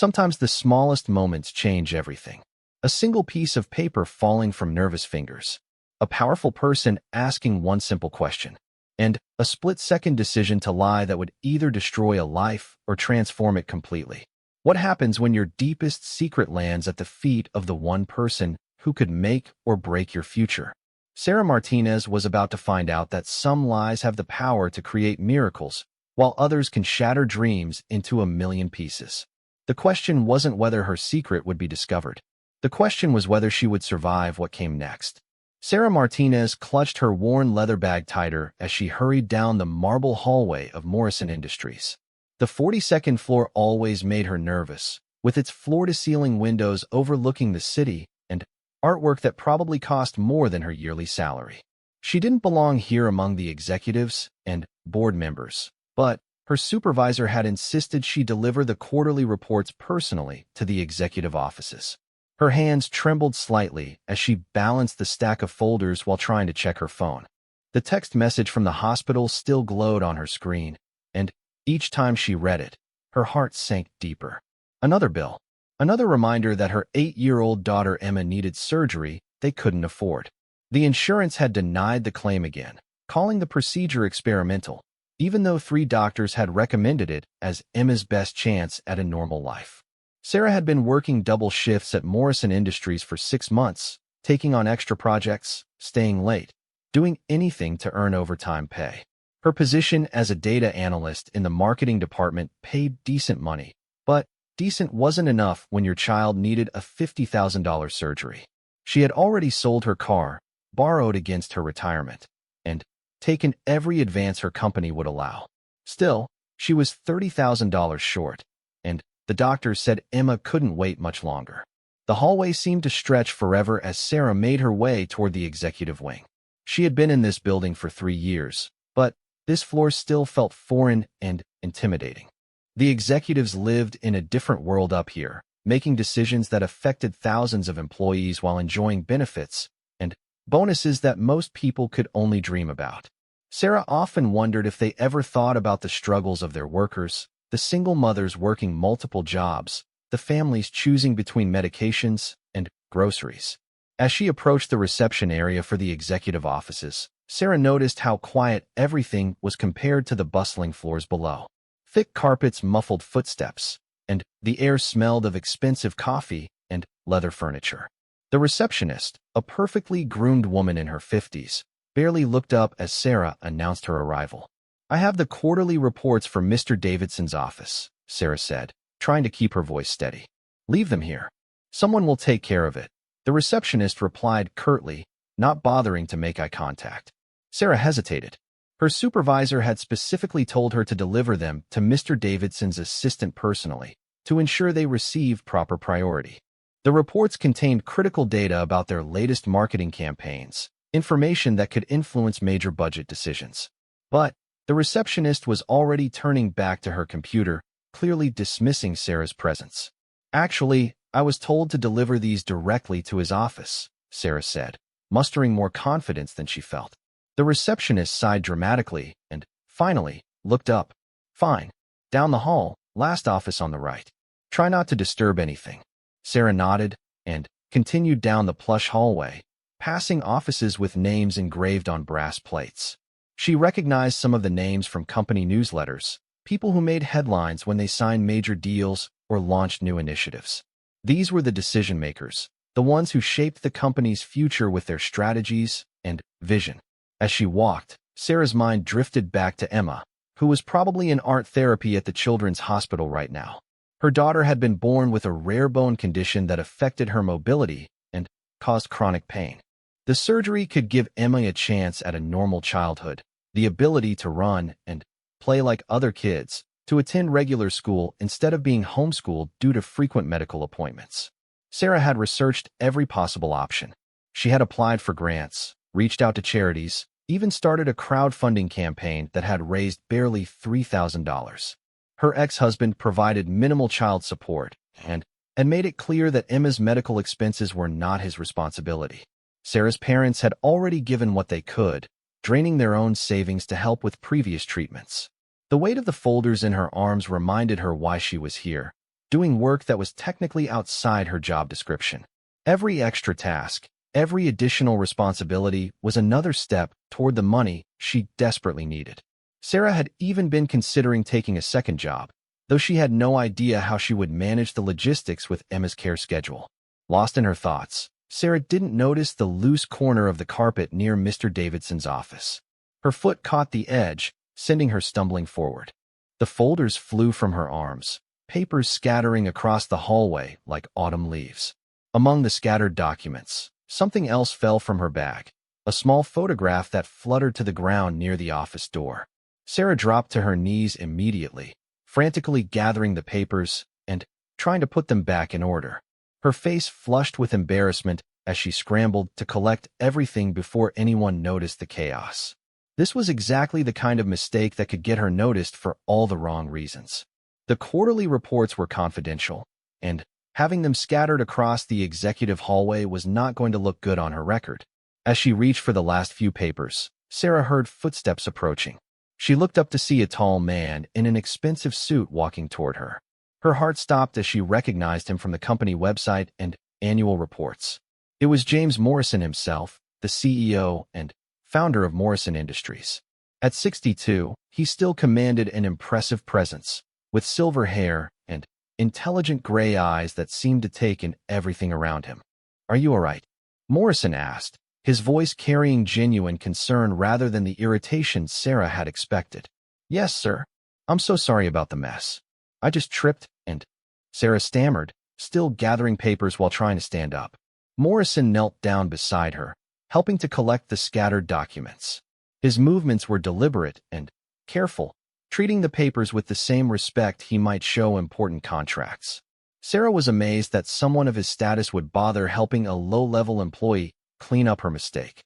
Sometimes the smallest moments change everything. A single piece of paper falling from nervous fingers, a powerful person asking one simple question, and a split-second decision to lie that would either destroy a life or transform it completely. What happens when your deepest secret lands at the feet of the one person who could make or break your future? Sarah Martinez was about to find out that some lies have the power to create miracles, while others can shatter dreams into a million pieces. The question wasn't whether her secret would be discovered. The question was whether she would survive what came next. Sarah Martinez clutched her worn leather bag tighter as she hurried down the marble hallway of Morrison Industries. The 42nd floor always made her nervous, with its floor-to-ceiling windows overlooking the city and artwork that probably cost more than her yearly salary. She didn't belong here among the executives and board members, but her supervisor had insisted she deliver the quarterly reports personally to the executive offices. Her hands trembled slightly as she balanced the stack of folders while trying to check her phone. The text message from the hospital still glowed on her screen, and each time she read it, her heart sank deeper. Another bill. Another reminder that her 8-year-old daughter Emma needed surgery they couldn't afford. The insurance had denied the claim again, calling the procedure experimental, even though 3 doctors had recommended it as Emma's best chance at a normal life. Sarah had been working double shifts at Morrison Industries for 6 months, taking on extra projects, staying late, doing anything to earn overtime pay. Her position as a data analyst in the marketing department paid decent money, but decent wasn't enough when your child needed a $50,000 surgery. She had already sold her car, borrowed against her retirement, and taken every advance her company would allow. Still, she was $30,000 short, and the doctor said Emma couldn't wait much longer. The hallway seemed to stretch forever as Sarah made her way toward the executive wing. She had been in this building for 3 years, but this floor still felt foreign and intimidating. The executives lived in a different world up here, making decisions that affected thousands of employees while enjoying benefits and bonuses that most people could only dream about. Sarah often wondered if they ever thought about the struggles of their workers, the single mothers working multiple jobs, the families choosing between medications and groceries. As she approached the reception area for the executive offices, Sarah noticed how quiet everything was compared to the bustling floors below. Thick carpets muffled footsteps, and the air smelled of expensive coffee and leather furniture. The receptionist, a perfectly groomed woman in her 50s, barely looked up as Sarah announced her arrival. "I have the quarterly reports for Mr. Davidson's office," Sarah said, trying to keep her voice steady. "Leave them here. Someone will take care of it," the receptionist replied curtly, not bothering to make eye contact. Sarah hesitated. Her supervisor had specifically told her to deliver them to Mr. Davidson's assistant personally, to ensure they received proper priority. The reports contained critical data about their latest marketing campaigns, information that could influence major budget decisions. But the receptionist was already turning back to her computer, clearly dismissing Sarah's presence. "Actually, I was told to deliver these directly to his office," Sarah said, mustering more confidence than she felt. The receptionist sighed dramatically and, finally, looked up. "Fine. Down the hall, last office on the right. Try not to disturb anything." Sarah nodded and continued down the plush hallway, passing offices with names engraved on brass plates. She recognized some of the names from company newsletters, people who made headlines when they signed major deals or launched new initiatives. These were the decision-makers, the ones who shaped the company's future with their strategies and vision. As she walked, Sarah's mind drifted back to Emma, who was probably in art therapy at the children's hospital right now. Her daughter had been born with a rare bone condition that affected her mobility and caused chronic pain. The surgery could give Emma a chance at a normal childhood, the ability to run and play like other kids, to attend regular school instead of being homeschooled due to frequent medical appointments. Sarah had researched every possible option. She had applied for grants, reached out to charities, even started a crowdfunding campaign that had raised barely $3,000. Her ex-husband provided minimal child support and made it clear that Emma's medical expenses were not his responsibility. Sarah's parents had already given what they could, draining their own savings to help with previous treatments. The weight of the folders in her arms reminded her why she was here. doing work that was technically outside her job description. Every extra task, every additional responsibility was another step toward the money she desperately needed. Sarah had even been considering taking a second job, though she had no idea how she would manage the logistics with Emma's care schedule. Lost in her thoughts, Sarah didn't notice the loose corner of the carpet near Mr. Davidson's office. Her foot caught the edge, sending her stumbling forward. The folders flew from her arms, papers scattering across the hallway like autumn leaves. Among the scattered documents, something else fell from her bag, a small photograph that fluttered to the ground near the office door. Sarah dropped to her knees immediately, frantically gathering the papers and trying to put them back in order. Her face flushed with embarrassment as she scrambled to collect everything before anyone noticed the chaos. This was exactly the kind of mistake that could get her noticed for all the wrong reasons. The quarterly reports were confidential, and having them scattered across the executive hallway was not going to look good on her record. As she reached for the last few papers, Sarah heard footsteps approaching. She looked up to see a tall man in an expensive suit walking toward her. Her heart stopped as she recognized him from the company website and annual reports. It was James Morrison himself, the CEO and founder of Morrison Industries. At 62, he still commanded an impressive presence, with silver hair and intelligent gray eyes that seemed to take in everything around him. "Are you all right?" Morrison asked, his voice carrying genuine concern rather than the irritation Sarah had expected. "Yes, sir. I'm so sorry about the mess. I just tripped and—" Sarah stammered, still gathering papers while trying to stand up. Morrison knelt down beside her, helping to collect the scattered documents. His movements were deliberate and careful, treating the papers with the same respect he might show important contracts. Sarah was amazed that someone of his status would bother helping a low-level employee clean up her mistake.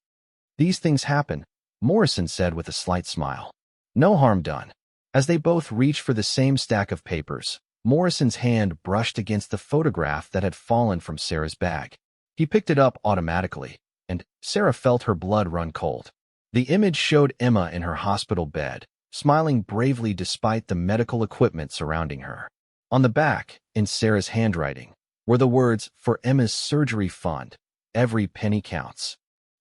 "These things happen," Morrison said with a slight smile. "No harm done." As they both reached for the same stack of papers, Morrison's hand brushed against the photograph that had fallen from Sarah's bag. He picked it up automatically, and Sarah felt her blood run cold. The image showed Emma in her hospital bed, smiling bravely despite the medical equipment surrounding her. On the back, in Sarah's handwriting, were the words, "For Emma's surgery fund. Every penny counts."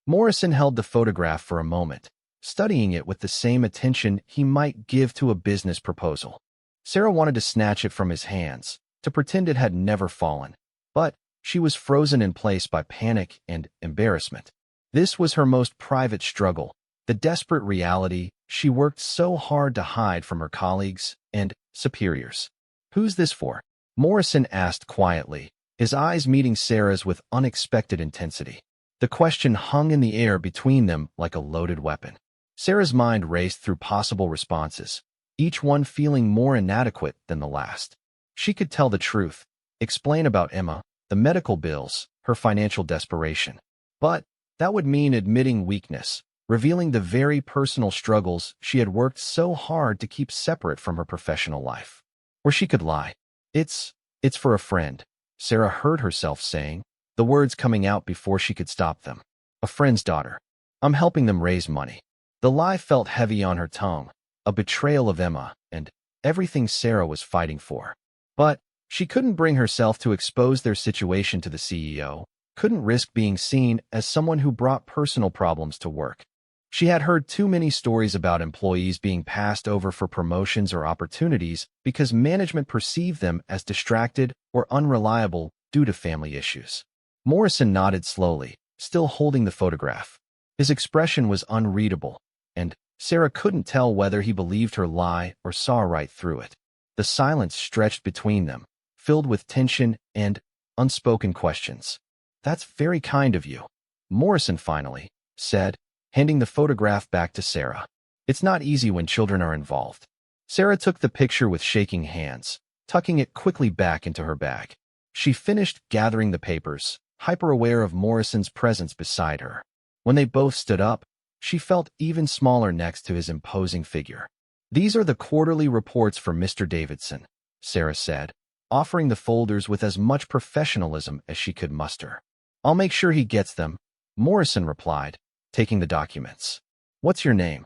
Morrison held the photograph for a moment, studying it with the same attention he might give to a business proposal. Sarah wanted to snatch it from his hands, to pretend it had never fallen, but she was frozen in place by panic and embarrassment. This was her most private struggle, the desperate reality she worked so hard to hide from her colleagues and superiors. "Who's this for?" Morrison asked quietly, his eyes meeting Sarah's with unexpected intensity. The question hung in the air between them like a loaded weapon. Sarah's mind raced through possible responses, each one feeling more inadequate than the last. She could tell the truth, explain about Emma, the medical bills, her financial desperation. But that would mean admitting weakness, revealing the very personal struggles she had worked so hard to keep separate from her professional life. Or she could lie. It's for a friend," Sarah heard herself saying, the words coming out before she could stop them. "A friend's daughter. I'm helping them raise money." The lie felt heavy on her tongue, a betrayal of Emma and everything Sarah was fighting for. But she couldn't bring herself to expose their situation to the CEO, couldn't risk being seen as someone who brought personal problems to work. She had heard too many stories about employees being passed over for promotions or opportunities because management perceived them as distracted or unreliable due to family issues. Morrison nodded slowly, still holding the photograph. His expression was unreadable, and Sarah couldn't tell whether he believed her lie or saw right through it. The silence stretched between them, filled with tension and unspoken questions. "That's very kind of you," Morrison finally said, handing the photograph back to Sarah. "It's not easy when children are involved." Sarah took the picture with shaking hands, tucking it quickly back into her bag. She finished gathering the papers, hyper-aware of Morrison's presence beside her. When they both stood up, she felt even smaller next to his imposing figure. "These are the quarterly reports for Mr. Davidson," Sarah said, offering the folders with as much professionalism as she could muster. "I'll make sure he gets them," Morrison replied, taking the documents. "What's your name?"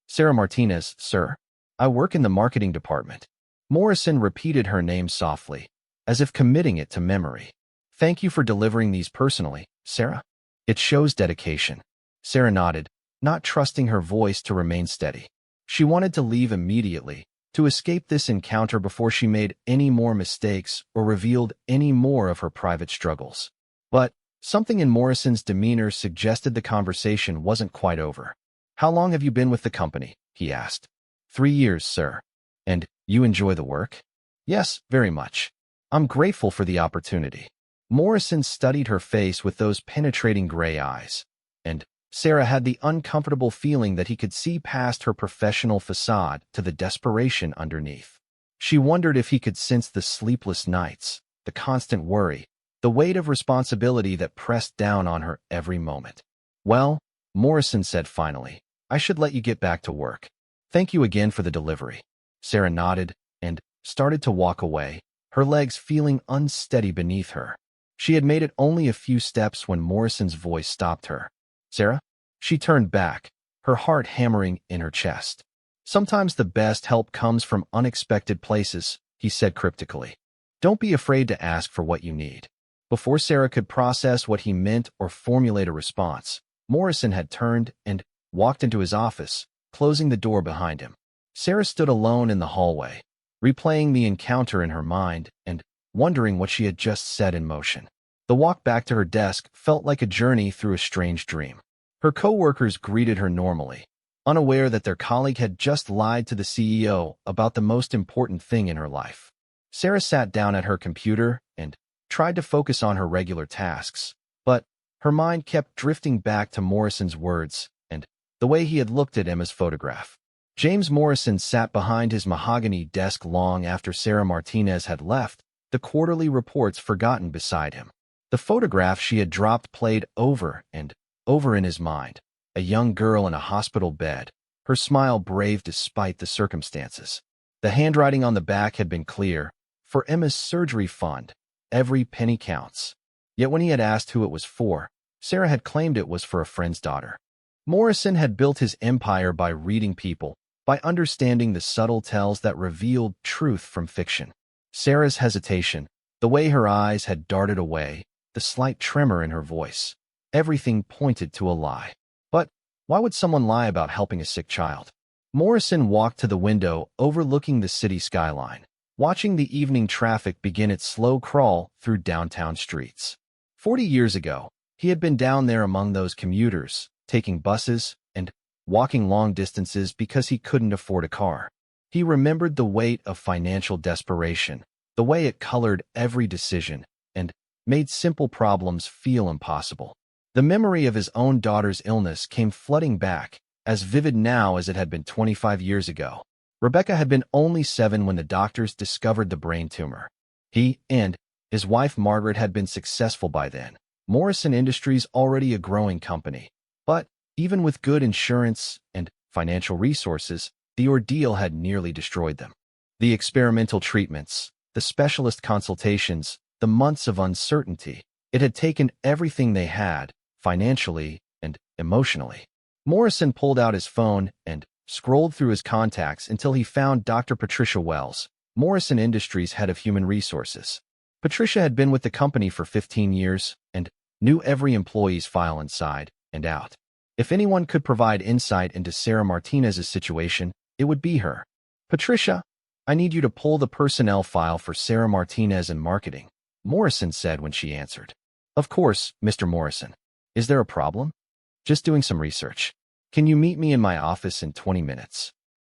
"Sarah Martinez, sir. I work in the marketing department." Morrison repeated her name softly, as if committing it to memory. "Thank you for delivering these personally, Sarah. It shows dedication." Sarah nodded, not trusting her voice to remain steady. She wanted to leave immediately, to escape this encounter before she made any more mistakes or revealed any more of her private struggles. But something in Morrison's demeanor suggested the conversation wasn't quite over. "How long have you been with the company?" he asked. 3 years, sir. "And you enjoy the work?" "Yes, very much. I'm grateful for the opportunity." Morrison studied her face with those penetrating gray eyes, and Sarah had the uncomfortable feeling that he could see past her professional facade to the desperation underneath. She wondered if he could sense the sleepless nights, the constant worry, the weight of responsibility that pressed down on her every moment. "Well," Morrison said finally, "I should let you get back to work. Thank you again for the delivery." Sarah nodded and started to walk away, her legs feeling unsteady beneath her. She had made it only a few steps when Morrison's voice stopped her. "Sarah?" She turned back, her heart hammering in her chest. "Sometimes the best help comes from unexpected places," he said cryptically. "Don't be afraid to ask for what you need." Before Sarah could process what he meant or formulate a response, Morrison had turned and walked into his office, closing the door behind him. Sarah stood alone in the hallway, replaying the encounter in her mind and wondering what she had just set in motion. The walk back to her desk felt like a journey through a strange dream. Her coworkers greeted her normally, unaware that their colleague had just lied to the CEO about the most important thing in her life. Sarah sat down at her computer and tried to focus on her regular tasks, but her mind kept drifting back to Morrison's words and the way he had looked at Emma's photograph. James Morrison sat behind his mahogany desk long after Sarah Martinez had left, the quarterly reports forgotten beside him. The photograph she had dropped played over and over in his mind, a young girl in a hospital bed, her smile brave despite the circumstances. The handwriting on the back had been clear: "For Emma's surgery fund. Every penny counts." Yet when he had asked who it was for, Sarah had claimed it was for a friend's daughter. Morrison had built his empire by reading people, by understanding the subtle tells that revealed truth from fiction. Sarah's hesitation, the way her eyes had darted away, the slight tremor in her voice, everything pointed to a lie. But why would someone lie about helping a sick child? Morrison walked to the window overlooking the city skyline, watching the evening traffic begin its slow crawl through downtown streets. 40 years ago, he had been down there among those commuters, taking buses and walking long distances because he couldn't afford a car. He remembered the weight of financial desperation, the way it colored every decision, and made simple problems feel impossible. The memory of his own daughter's illness came flooding back, as vivid now as it had been 25 years ago. Rebecca had been only 7 when the doctors discovered the brain tumor. He and his wife Margaret had been successful by then. Morrison Industries already a growing company. But even with good insurance and financial resources, the ordeal had nearly destroyed them. The experimental treatments, the specialist consultations, the months of uncertainty, it had taken everything they had, financially and emotionally. Morrison pulled out his phone and scrolled through his contacts until he found Dr. Patricia Wells, Morrison Industries head of human resources. Patricia had been with the company for 15 years and knew every employee's file inside and out. If anyone could provide insight into Sarah Martinez's situation, it would be her. "Patricia, I need you to pull the personnel file for Sarah Martinez in marketing," Morrison said when she answered. "Of course, Mr. Morrison. Is there a problem?" "Just doing some research. Can you meet me in my office in 20 minutes?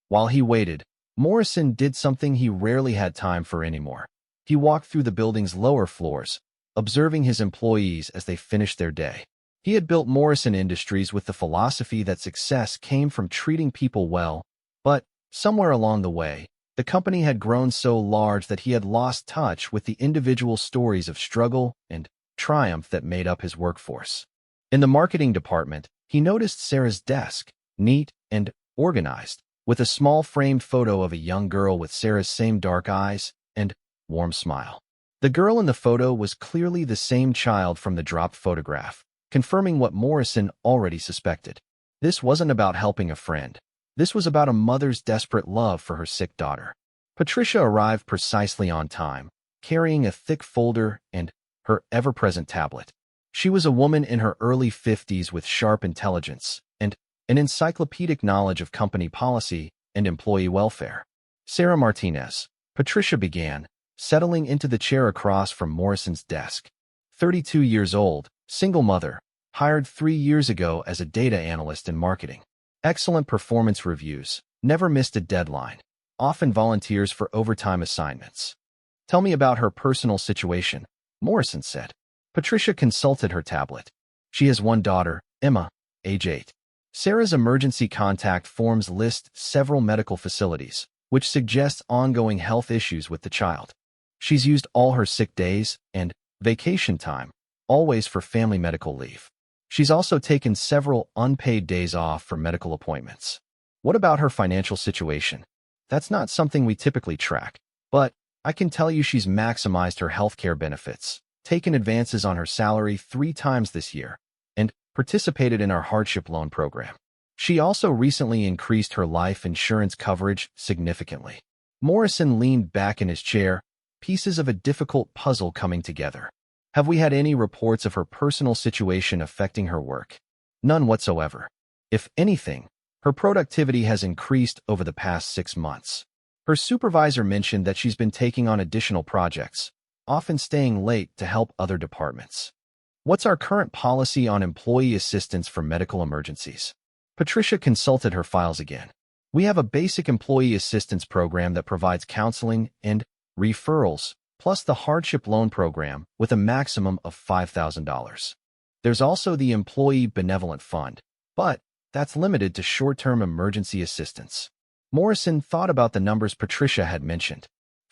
While he waited, Morrison did something he rarely had time for anymore. He walked through the building's lower floors, observing his employees as they finished their day. He had built Morrison Industries with the philosophy that success came from treating people well, but somewhere along the way, the company had grown so large that he had lost touch with the individual stories of struggle and triumph that made up his workforce. In the marketing department, he noticed Sarah's desk, neat and organized, with a small framed photo of a young girl with Sarah's same dark eyes and warm smile. The girl in the photo was clearly the same child from the dropped photograph, confirming what Morrison already suspected. This wasn't about helping a friend. This was about a mother's desperate love for her sick daughter. Patricia arrived precisely on time, carrying a thick folder and her ever-present tablet. She was a woman in her early 50s with sharp intelligence and an encyclopedic knowledge of company policy and employee welfare. Sarah Martinez, Patricia began, settling into the chair across from Morrison's desk. 32 years old, single mother, hired 3 years ago as a data analyst in marketing. Excellent performance reviews, never missed a deadline, often volunteers for overtime assignments. Tell me about her personal situation, Morrison said. Patricia consulted her tablet. She has one daughter, Emma, age 8. Sarah's emergency contact forms list several medical facilities, which suggests ongoing health issues with the child. She's used all her sick days and vacation time, always for family medical leave. She's also taken several unpaid days off for medical appointments. What about her financial situation? That's not something we typically track, but I can tell you she's maximized her healthcare benefits, taken advances on her salary 3 times this year, and participated in our hardship loan program. She also recently increased her life insurance coverage significantly. Morrison leaned back in his chair, pieces of a difficult puzzle coming together. Have we had any reports of her personal situation affecting her work? None whatsoever. If anything, her productivity has increased over the past 6 months. Her supervisor mentioned that she's been taking on additional projects, often staying late to help other departments. What's our current policy on employee assistance for medical emergencies? Patricia consulted her files again. We have a basic employee assistance program that provides counseling and referrals, plus the hardship loan program with a maximum of $5,000. There's also the Employee Benevolent Fund, but that's limited to short-term emergency assistance. Morrison thought about the numbers Patricia had mentioned.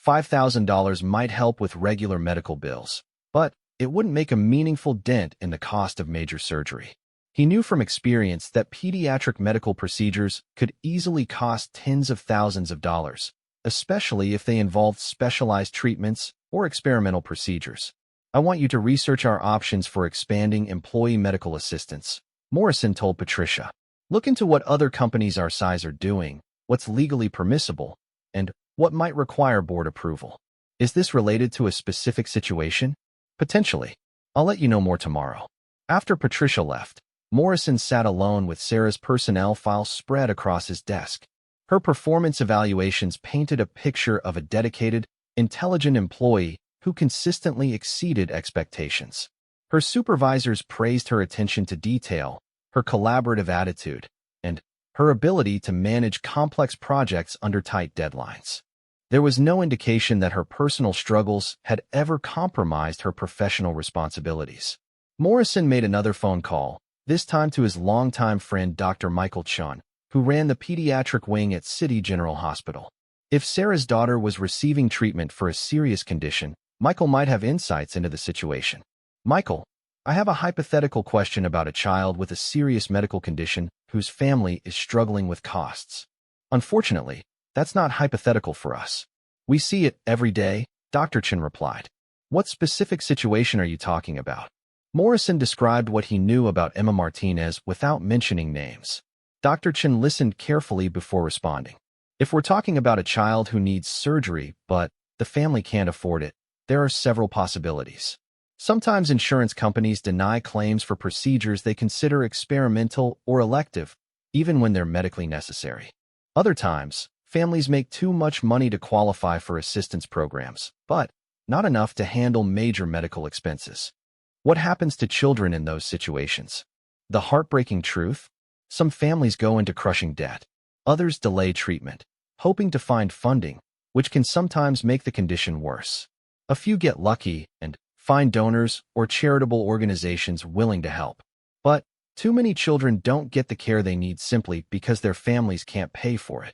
$5,000 might help with regular medical bills, but it wouldn't make a meaningful dent in the cost of major surgery. He knew from experience that pediatric medical procedures could easily cost tens of thousands of dollars, especially if they involved specialized treatments or experimental procedures. I want you to research our options for expanding employee medical assistance, Morrison told Patricia. Look into what other companies our size are doing, what's legally permissible, and what might require board approval. Is this related to a specific situation? Potentially. I'll let you know more tomorrow. After Patricia left, Morrison sat alone with Sarah's personnel file spread across his desk. Her performance evaluations painted a picture of a dedicated, intelligent employee who consistently exceeded expectations. Her supervisors praised her attention to detail, her collaborative attitude, and her ability to manage complex projects under tight deadlines. There was no indication that her personal struggles had ever compromised her professional responsibilities. Morrison made another phone call, this time to his longtime friend Dr. Michael Chun, who ran the pediatric wing at City General Hospital. If Sarah's daughter was receiving treatment for a serious condition, Michael might have insights into the situation. Michael, I have a hypothetical question about a child with a serious medical condition whose family is struggling with costs. Unfortunately, that's not hypothetical for us. We see it every day, Dr. Chin replied. What specific situation are you talking about? Morrison described what he knew about Emma Martinez without mentioning names. Dr. Chin listened carefully before responding. If we're talking about a child who needs surgery, but the family can't afford it, there are several possibilities. Sometimes insurance companies deny claims for procedures they consider experimental or elective, even when they're medically necessary. Other times, families make too much money to qualify for assistance programs, but not enough to handle major medical expenses. What happens to children in those situations? The heartbreaking truth? Some families go into crushing debt. Others delay treatment, hoping to find funding, which can sometimes make the condition worse. A few get lucky and find donors or charitable organizations willing to help. But too many children don't get the care they need simply because their families can't pay for it.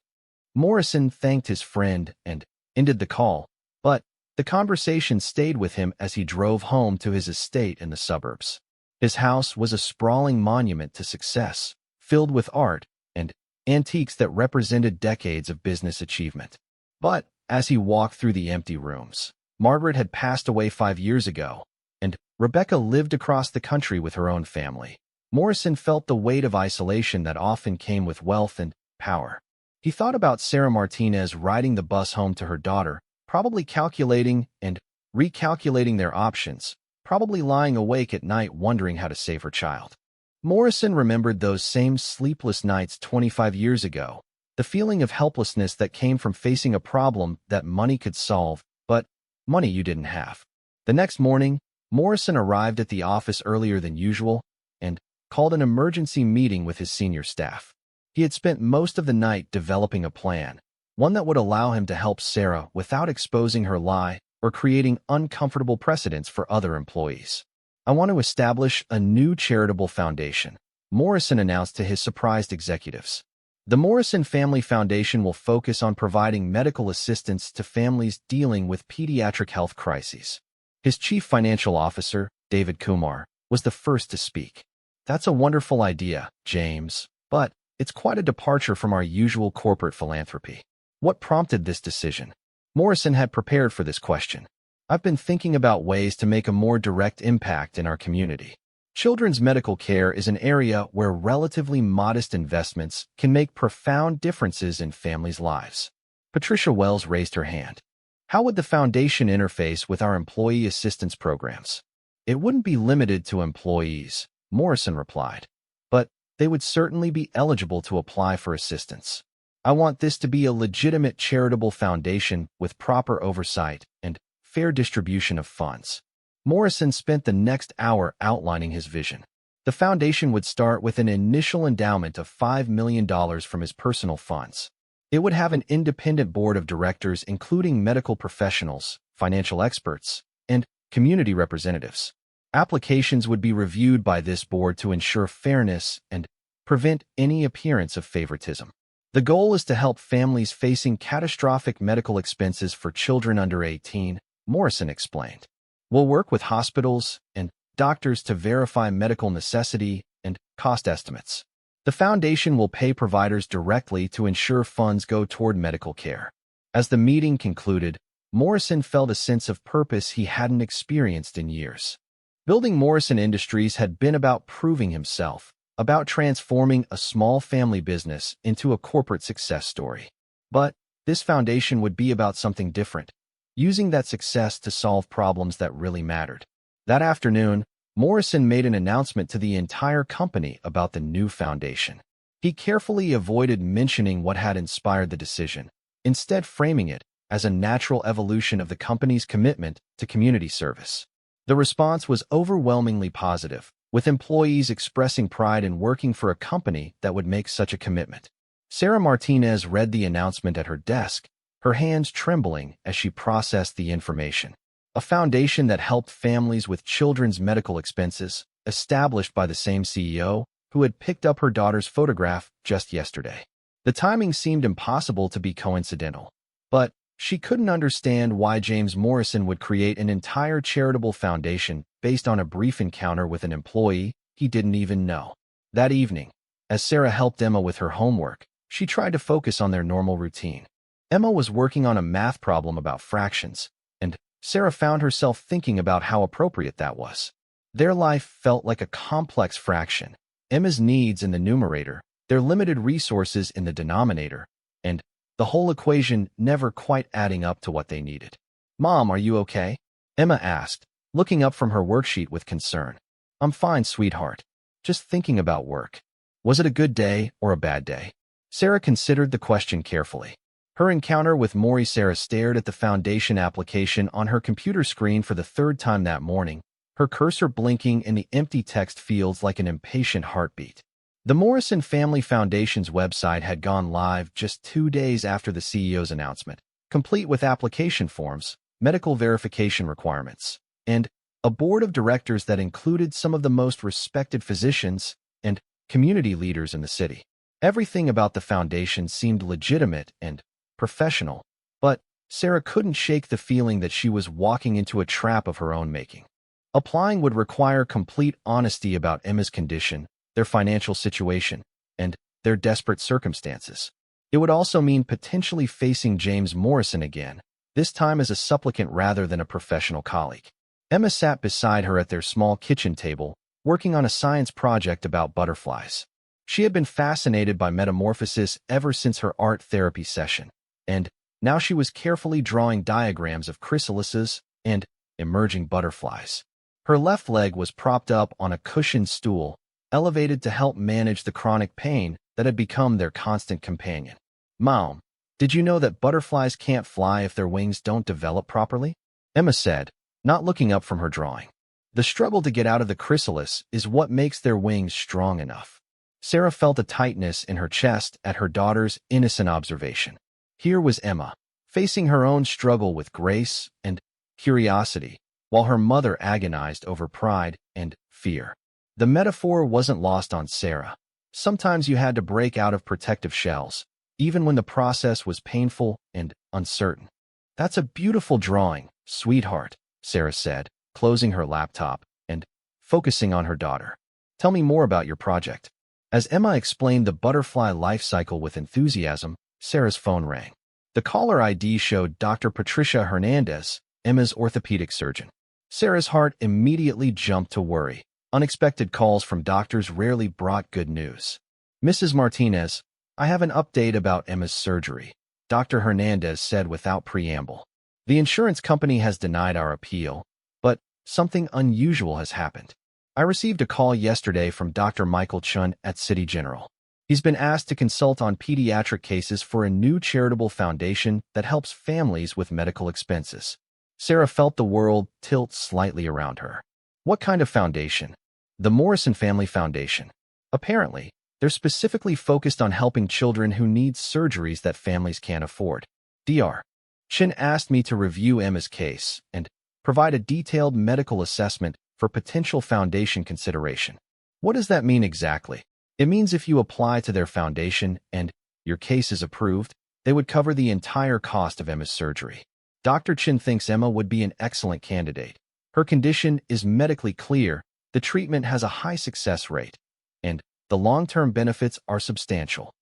Morrison thanked his friend and ended the call, but the conversation stayed with him as he drove home to his estate in the suburbs. His house was a sprawling monument to success, filled with art and antiques that represented decades of business achievement. But as he walked through the empty rooms, Margaret had passed away 5 years ago, and Rebecca lived across the country with her own family. Morrison felt the weight of isolation that often came with wealth and power. He thought about Sarah Martinez riding the bus home to her daughter, probably calculating and recalculating their options, probably lying awake at night wondering how to save her child. Morrison remembered those same sleepless nights 25 years ago, the feeling of helplessness that came from facing a problem that money could solve, but money you didn't have. The next morning, Morrison arrived at the office earlier than usual and called an emergency meeting with his senior staff. He had spent most of the night developing a plan, one that would allow him to help Sarah without exposing her lie or creating uncomfortable precedents for other employees. "I want to establish a new charitable foundation," Morrison announced to his surprised executives. The Morrison Family Foundation will focus on providing medical assistance to families dealing with pediatric health crises. His chief financial officer, David Kumar, was the first to speak. "That's a wonderful idea, James, but it's quite a departure from our usual corporate philanthropy. What prompted this decision?" Morrison had prepared for this question. "I've been thinking about ways to make a more direct impact in our community. Children's medical care is an area where relatively modest investments can make profound differences in families' lives." Patricia Wells raised her hand. "How would the foundation interface with our employee assistance programs?" "It wouldn't be limited to employees," Morrison replied, "but they would certainly be eligible to apply for assistance. I want this to be a legitimate charitable foundation with proper oversight and fair distribution of funds." Morrison spent the next hour outlining his vision. The foundation would start with an initial endowment of $5 million from his personal funds. It would have an independent board of directors including medical professionals, financial experts, and community representatives. Applications would be reviewed by this board to ensure fairness and prevent any appearance of favoritism. The goal is to help families facing catastrophic medical expenses for children under 18, Morrison explained. "We'll work with hospitals and doctors to verify medical necessity and cost estimates. The foundation will pay providers directly to ensure funds go toward medical care." As the meeting concluded, Morrison felt a sense of purpose he hadn't experienced in years. Building Morrison Industries had been about proving himself, about transforming a small family business into a corporate success story. But this foundation would be about something different, using that success to solve problems that really mattered. That afternoon, Morrison made an announcement to the entire company about the new foundation. He carefully avoided mentioning what had inspired the decision, instead framing it as a natural evolution of the company's commitment to community service. The response was overwhelmingly positive, with employees expressing pride in working for a company that would make such a commitment. Sarah Martinez read the announcement at her desk, her hands trembling as she processed the information. A foundation that helped families with children's medical expenses, established by the same CEO who had picked up her daughter's photograph just yesterday. The timing seemed impossible to be coincidental, but she couldn't understand why James Morrison would create an entire charitable foundation based on a brief encounter with an employee he didn't even know. That evening, as Sarah helped Emma with her homework, she tried to focus on their normal routine. Emma was working on a math problem about fractions, and Sarah found herself thinking about how appropriate that was. Their life felt like a complex fraction, Emma's needs in the numerator, their limited resources in the denominator, and the whole equation never quite adding up to what they needed. "Mom, are you okay?" Emma asked, looking up from her worksheet with concern. "I'm fine, sweetheart. Just thinking about work." "Was it a good day or a bad day?" Sarah considered the question carefully. Her encounter with Maury. Sarah stared at the foundation application on her computer screen for the third time that morning, her cursor blinking in the empty text fields like an impatient heartbeat. The Morrison Family Foundation's website had gone live just 2 days after the CEO's announcement, complete with application forms, medical verification requirements, and a board of directors that included some of the most respected physicians and community leaders in the city. Everything about the foundation seemed legitimate and professional, but Sarah couldn't shake the feeling that she was walking into a trap of her own making. Applying would require complete honesty about Emma's condition, their financial situation, and their desperate circumstances. It would also mean potentially facing James Morrison again, this time as a supplicant rather than a professional colleague. Emma sat beside her at their small kitchen table, working on a science project about butterflies. She had been fascinated by metamorphosis ever since her art therapy session, and now she was carefully drawing diagrams of chrysalises and emerging butterflies. Her left leg was propped up on a cushioned stool, elevated to help manage the chronic pain that had become their constant companion. "Mom, did you know that butterflies can't fly if their wings don't develop properly?" Emma said, not looking up from her drawing. "The struggle to get out of the chrysalis is what makes their wings strong enough." Sarah felt a tightness in her chest at her daughter's innocent observation. Here was Emma, facing her own struggle with grace and curiosity, while her mother agonized over pride and fear. The metaphor wasn't lost on Sarah. Sometimes you had to break out of protective shells, even when the process was painful and uncertain. "That's a beautiful drawing, sweetheart," Sarah said, closing her laptop and focusing on her daughter. "Tell me more about your project." As Emma explained the butterfly life cycle with enthusiasm, Sarah's phone rang. The caller ID showed Dr. Patricia Hernandez, Emma's orthopedic surgeon. Sarah's heart immediately jumped to worry. Unexpected calls from doctors rarely brought good news. "Mrs. Martinez, I have an update about Emma's surgery," Dr. Hernandez said without preamble. "The insurance company has denied our appeal, but something unusual has happened. I received a call yesterday from Dr. Michael Chun at City General. He's been asked to consult on pediatric cases for a new charitable foundation that helps families with medical expenses." Sarah felt the world tilt slightly around her. "What kind of foundation?" "The Morrison Family Foundation. Apparently, they're specifically focused on helping children who need surgeries that families can't afford." Dr. Chin asked me to review Emma's case and provide a detailed medical assessment for potential foundation consideration. "What does that mean exactly?" "It means if you apply to their foundation and your case is approved, they would cover the entire cost of Emma's surgery." Dr. Chin thinks Emma would be an excellent candidate. Her condition is medically clear, the treatment has a high success rate, and the long-term benefits are substantial.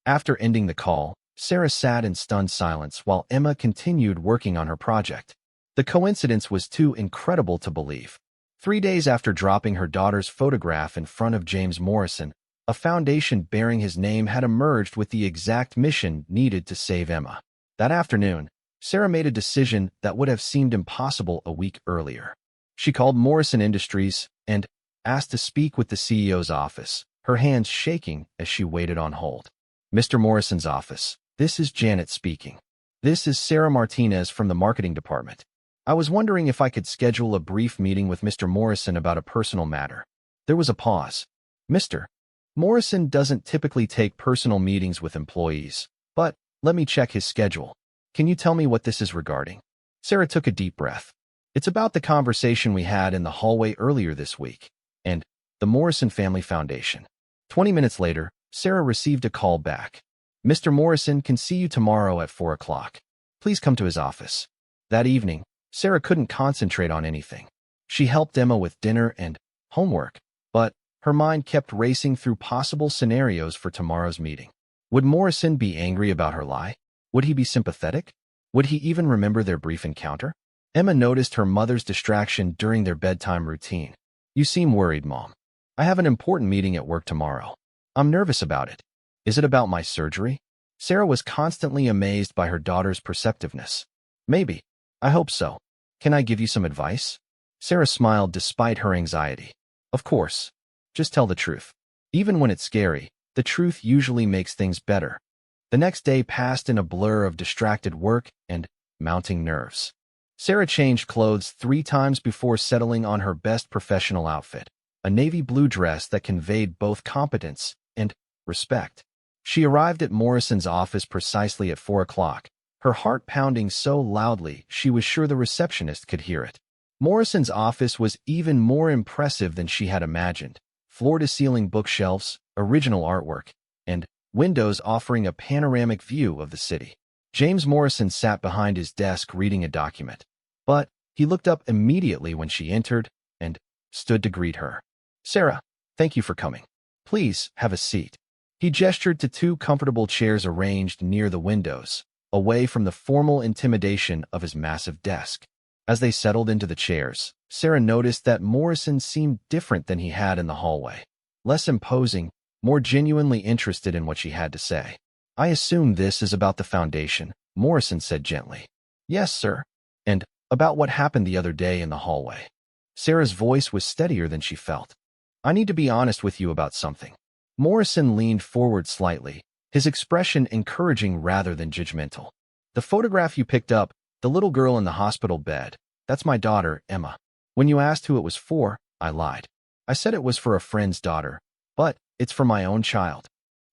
After ending the call, Sarah sat in stunned silence while Emma continued working on her project. The coincidence was too incredible to believe. 3 days after dropping her daughter's photograph in front of James Morrison, a foundation bearing his name had emerged with the exact mission needed to save Emma. That afternoon, Sarah made a decision that would have seemed impossible a week earlier. She called Morrison Industries and asked to speak with the CEO's office, her hands shaking as she waited on hold. "Mr. Morrison's office, this is Janet speaking. This is Sarah Martinez from the marketing department. I was wondering if I could schedule a brief meeting with Mr. Morrison about a personal matter." There was a pause. "Mr. Morrison doesn't typically take personal meetings with employees, but let me check his schedule. Can you tell me what this is regarding?" Sarah took a deep breath. "It's about the conversation we had in the hallway earlier this week, and the Morrison Family Foundation." 20 minutes later, Sarah received a call back. "Mr. Morrison can see you tomorrow at 4 o'clock. Please come to his office." That evening, Sarah couldn't concentrate on anything. She helped Emma with dinner and homework, but her mind kept racing through possible scenarios for tomorrow's meeting. Would Morrison be angry about her lie? Would he be sympathetic? Would he even remember their brief encounter? Emma noticed her mother's distraction during their bedtime routine. "You seem worried, Mom. I have an important meeting at work tomorrow. I'm nervous about it. Is it about my surgery?" Sarah was constantly amazed by her daughter's perceptiveness. "Maybe. I hope so. Can I give you some advice?" Sarah smiled despite her anxiety. "Of course. Just tell the truth. Even when it's scary, the truth usually makes things better." The next day passed in a blur of distracted work and mounting nerves. Sarah changed clothes 3 times before settling on her best professional outfit, a navy blue dress that conveyed both competence and respect. She arrived at Morrison's office precisely at 4 o'clock, her heart pounding so loudly she was sure the receptionist could hear it. Morrison's office was even more impressive than she had imagined. Floor-to-ceiling bookshelves, original artwork, and windows offering a panoramic view of the city. James Morrison sat behind his desk reading a document, but he looked up immediately when she entered and stood to greet her. "Sarah, thank you for coming. Please have a seat." He gestured to 2 comfortable chairs arranged near the windows, away from the formal intimidation of his massive desk. As they settled into the chairs, Sarah noticed that Morrison seemed different than he had in the hallway. Less imposing, more genuinely interested in what she had to say. "I assume this is about the foundation," Morrison said gently. "Yes, sir. And About what happened the other day in the hallway. Sarah's voice was steadier than she felt. I need to be honest with you about something. Morrison leaned forward slightly, his expression encouraging rather than judgmental. The photograph you picked up, the little girl in the hospital bed, that's my daughter, Emma. When you asked who it was for, I lied. I said it was for a friend's daughter, but it's for my own child.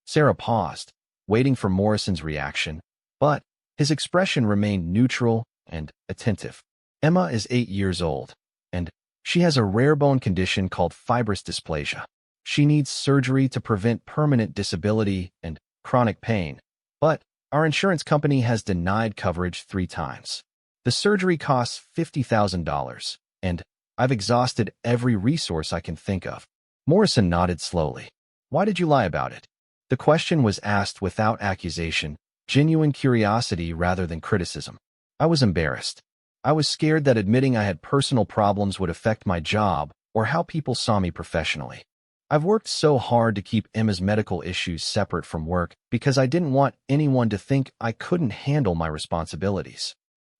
Sarah paused, waiting for Morrison's reaction, but his expression remained neutral and attentive. Emma is 8 years old, and she has a rare bone condition called fibrous dysplasia. She needs surgery to prevent permanent disability and chronic pain, but our insurance company has denied coverage 3 times. The surgery costs $50,000, and I've exhausted every resource I can think of. Morrison nodded slowly. Why did you lie about it? The question was asked without accusation, genuine curiosity rather than criticism. I was embarrassed. I was scared that admitting I had personal problems would affect my job or how people saw me professionally. I've worked so hard to keep Emma's medical issues separate from work because I didn't want anyone to think I couldn't handle my responsibilities.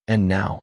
And now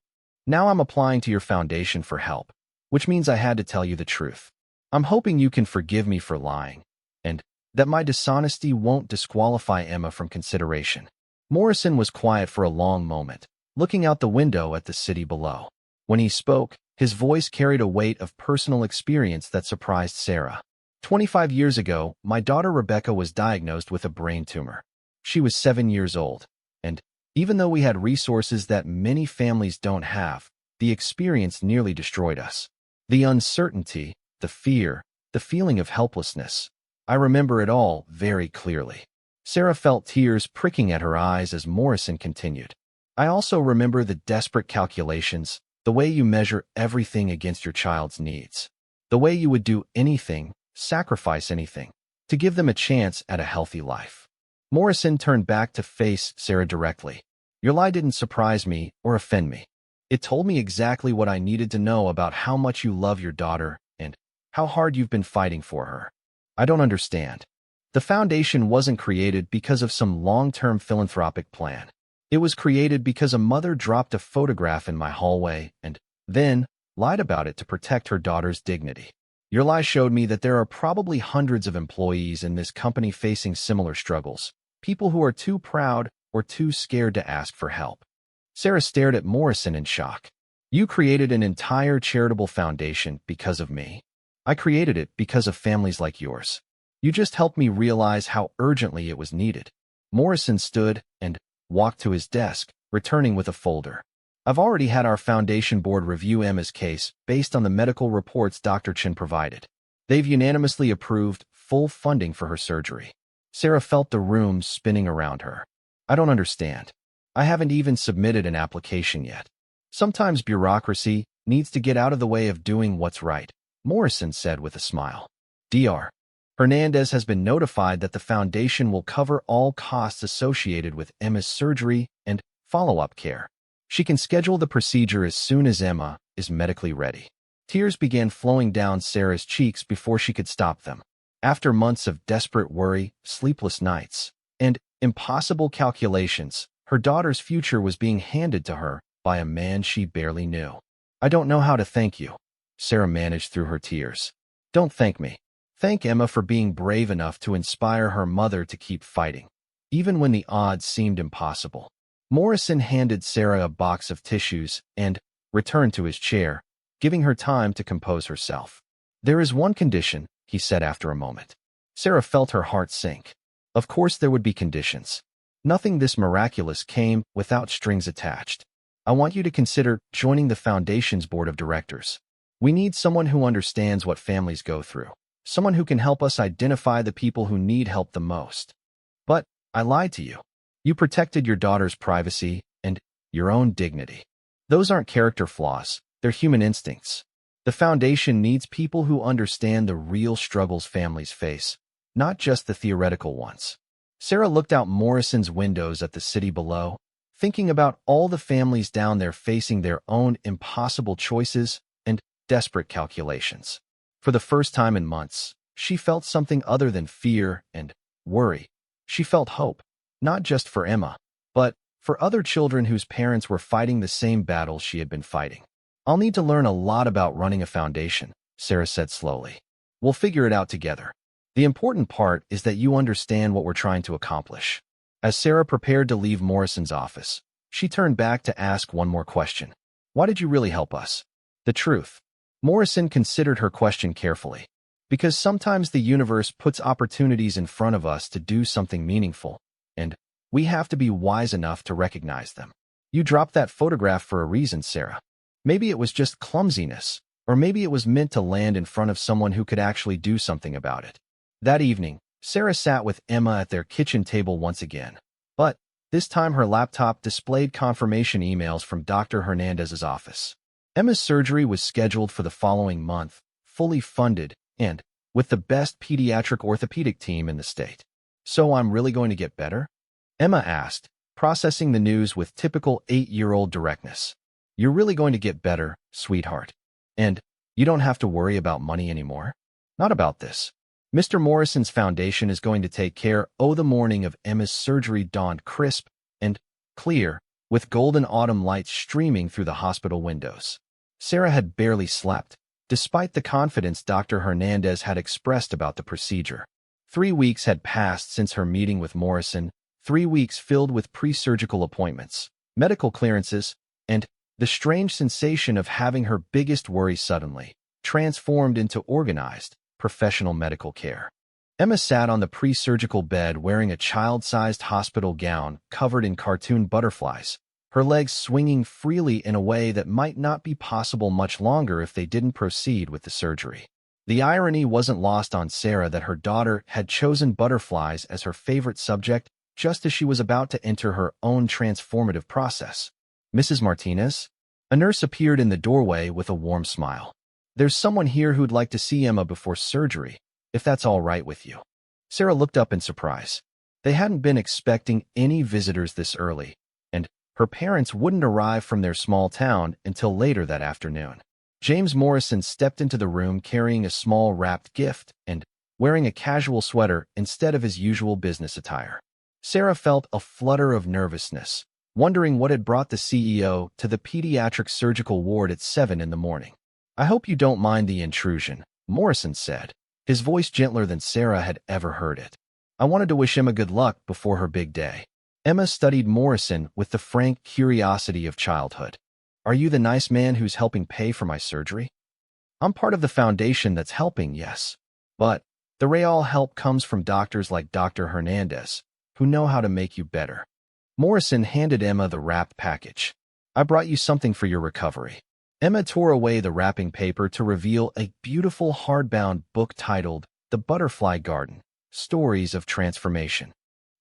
I'm applying to your foundation for help, which means I had to tell you the truth. I'm hoping you can forgive me for lying, and that my dishonesty won't disqualify Emma from consideration. Morrison was quiet for a long moment, looking out the window at the city below. When he spoke, his voice carried a weight of personal experience that surprised Sarah. 25 years ago, my daughter Rebecca was diagnosed with a brain tumor. She was 7 years old, and even though we had resources that many families don't have, the experience nearly destroyed us. The uncertainty, the fear, the feeling of helplessness. I remember it all very clearly. Sarah felt tears pricking at her eyes as Morrison continued. I also remember the desperate calculations, the way you measure everything against your child's needs. The way you would do anything, sacrifice anything, to give them a chance at a healthy life. Morrison turned back to face Sarah directly. Your lie didn't surprise me or offend me. It told me exactly what I needed to know about how much you love your daughter and how hard you've been fighting for her. I don't understand. The foundation wasn't created because of some long-term philanthropic plan. It was created because a mother dropped a photograph in my hallway and then lied about it to protect her daughter's dignity. Your lie showed me that there are probably hundreds of employees in this company facing similar struggles, people who are too proud or too scared to ask for help. Sarah stared at Morrison in shock. You created an entire charitable foundation because of me. I created it because of families like yours. You just helped me realize how urgently it was needed. Morrison stood and walked to his desk, returning with a folder. I've already had our foundation board review Emma's case based on the medical reports Dr. Chin provided. They've unanimously approved full funding for her surgery. Sarah felt the room spinning around her. I don't understand. I haven't even submitted an application yet. Sometimes bureaucracy needs to get out of the way of doing what's right, Morrison said with a smile. Dr. Hernandez has been notified that the foundation will cover all costs associated with Emma's surgery and follow-up care. She can schedule the procedure as soon as Emma is medically ready. Tears began flowing down Sarah's cheeks before she could stop them. After months of desperate worry, sleepless nights, and impossible calculations, her daughter's future was being handed to her by a man she barely knew. I don't know how to thank you, Sarah managed through her tears. Don't thank me. Thank Emma for being brave enough to inspire her mother to keep fighting, even when the odds seemed impossible. Morrison handed Sarah a box of tissues and returned to his chair, giving her time to compose herself. There is one condition, he said after a moment. Sarah felt her heart sink. Of course there would be conditions. Nothing this miraculous came without strings attached. I want you to consider joining the foundation's board of directors. We need someone who understands what families go through. Someone who can help us identify the people who need help the most. But I lied to you. You protected your daughter's privacy and your own dignity. Those aren't character flaws, they're human instincts. The foundation needs people who understand the real struggles families face, not just the theoretical ones. Sarah looked out Morrison's windows at the city below, thinking about all the families down there facing their own impossible choices and desperate calculations. For the first time in months, she felt something other than fear and worry. She felt hope, not just for Emma, but for other children whose parents were fighting the same battles she had been fighting. I'll need to learn a lot about running a foundation, Sarah said slowly. We'll figure it out together. The important part is that you understand what we're trying to accomplish. As Sarah prepared to leave Morrison's office, she turned back to ask one more question. Why did you really help us? The truth. Morrison considered her question carefully. Because sometimes the universe puts opportunities in front of us to do something meaningful, and we have to be wise enough to recognize them. You dropped that photograph for a reason, Sarah. Maybe it was just clumsiness, or maybe it was meant to land in front of someone who could actually do something about it. That evening, Sarah sat with Emma at their kitchen table once again. But this time her laptop displayed confirmation emails from Dr. Hernandez's office. Emma's surgery was scheduled for the following month, fully funded, and with the best pediatric orthopedic team in the state. So I'm really going to get better? Emma asked, processing the news with typical 8-year-old directness. You're really going to get better, sweetheart. And you don't have to worry about money anymore? Not about this. Mr. Morrison's foundation is going to take care. Oh, the morning of Emma's surgery dawned crisp and clear, with golden autumn lights streaming through the hospital windows. Sarah had barely slept, despite the confidence Dr. Hernandez had expressed about the procedure. 3 weeks had passed since her meeting with Morrison, 3 weeks filled with pre-surgical appointments, medical clearances, and the strange sensation of having her biggest worry suddenly transformed into organized, professional medical care. Emma sat on the pre-surgical bed wearing a child-sized hospital gown covered in cartoon butterflies, her legs swinging freely in a way that might not be possible much longer if they didn't proceed with the surgery. The irony wasn't lost on Sarah that her daughter had chosen butterflies as her favorite subject just as she was about to enter her own transformative process. Mrs. Martinez? A nurse appeared in the doorway with a warm smile. There's someone here who'd like to see Emma before surgery, if that's all right with you. Sarah looked up in surprise. They hadn't been expecting any visitors this early, and her parents wouldn't arrive from their small town until later that afternoon. James Morrison stepped into the room carrying a small wrapped gift and wearing a casual sweater instead of his usual business attire. Sarah felt a flutter of nervousness, wondering what had brought the CEO to the pediatric surgical ward at 7 in the morning. I hope you don't mind the intrusion, Morrison said, his voice gentler than Sarah had ever heard it. I wanted to wish Emma good luck before her big day. Emma studied Morrison with the frank curiosity of childhood. Are you the nice man who's helping pay for my surgery? I'm part of the foundation that's helping, yes. But the real help comes from doctors like Dr. Hernandez, who know how to make you better. Morrison handed Emma the wrapped package. I brought you something for your recovery. Emma tore away the wrapping paper to reveal a beautiful hardbound book titled The Butterfly Garden, Stories of Transformation.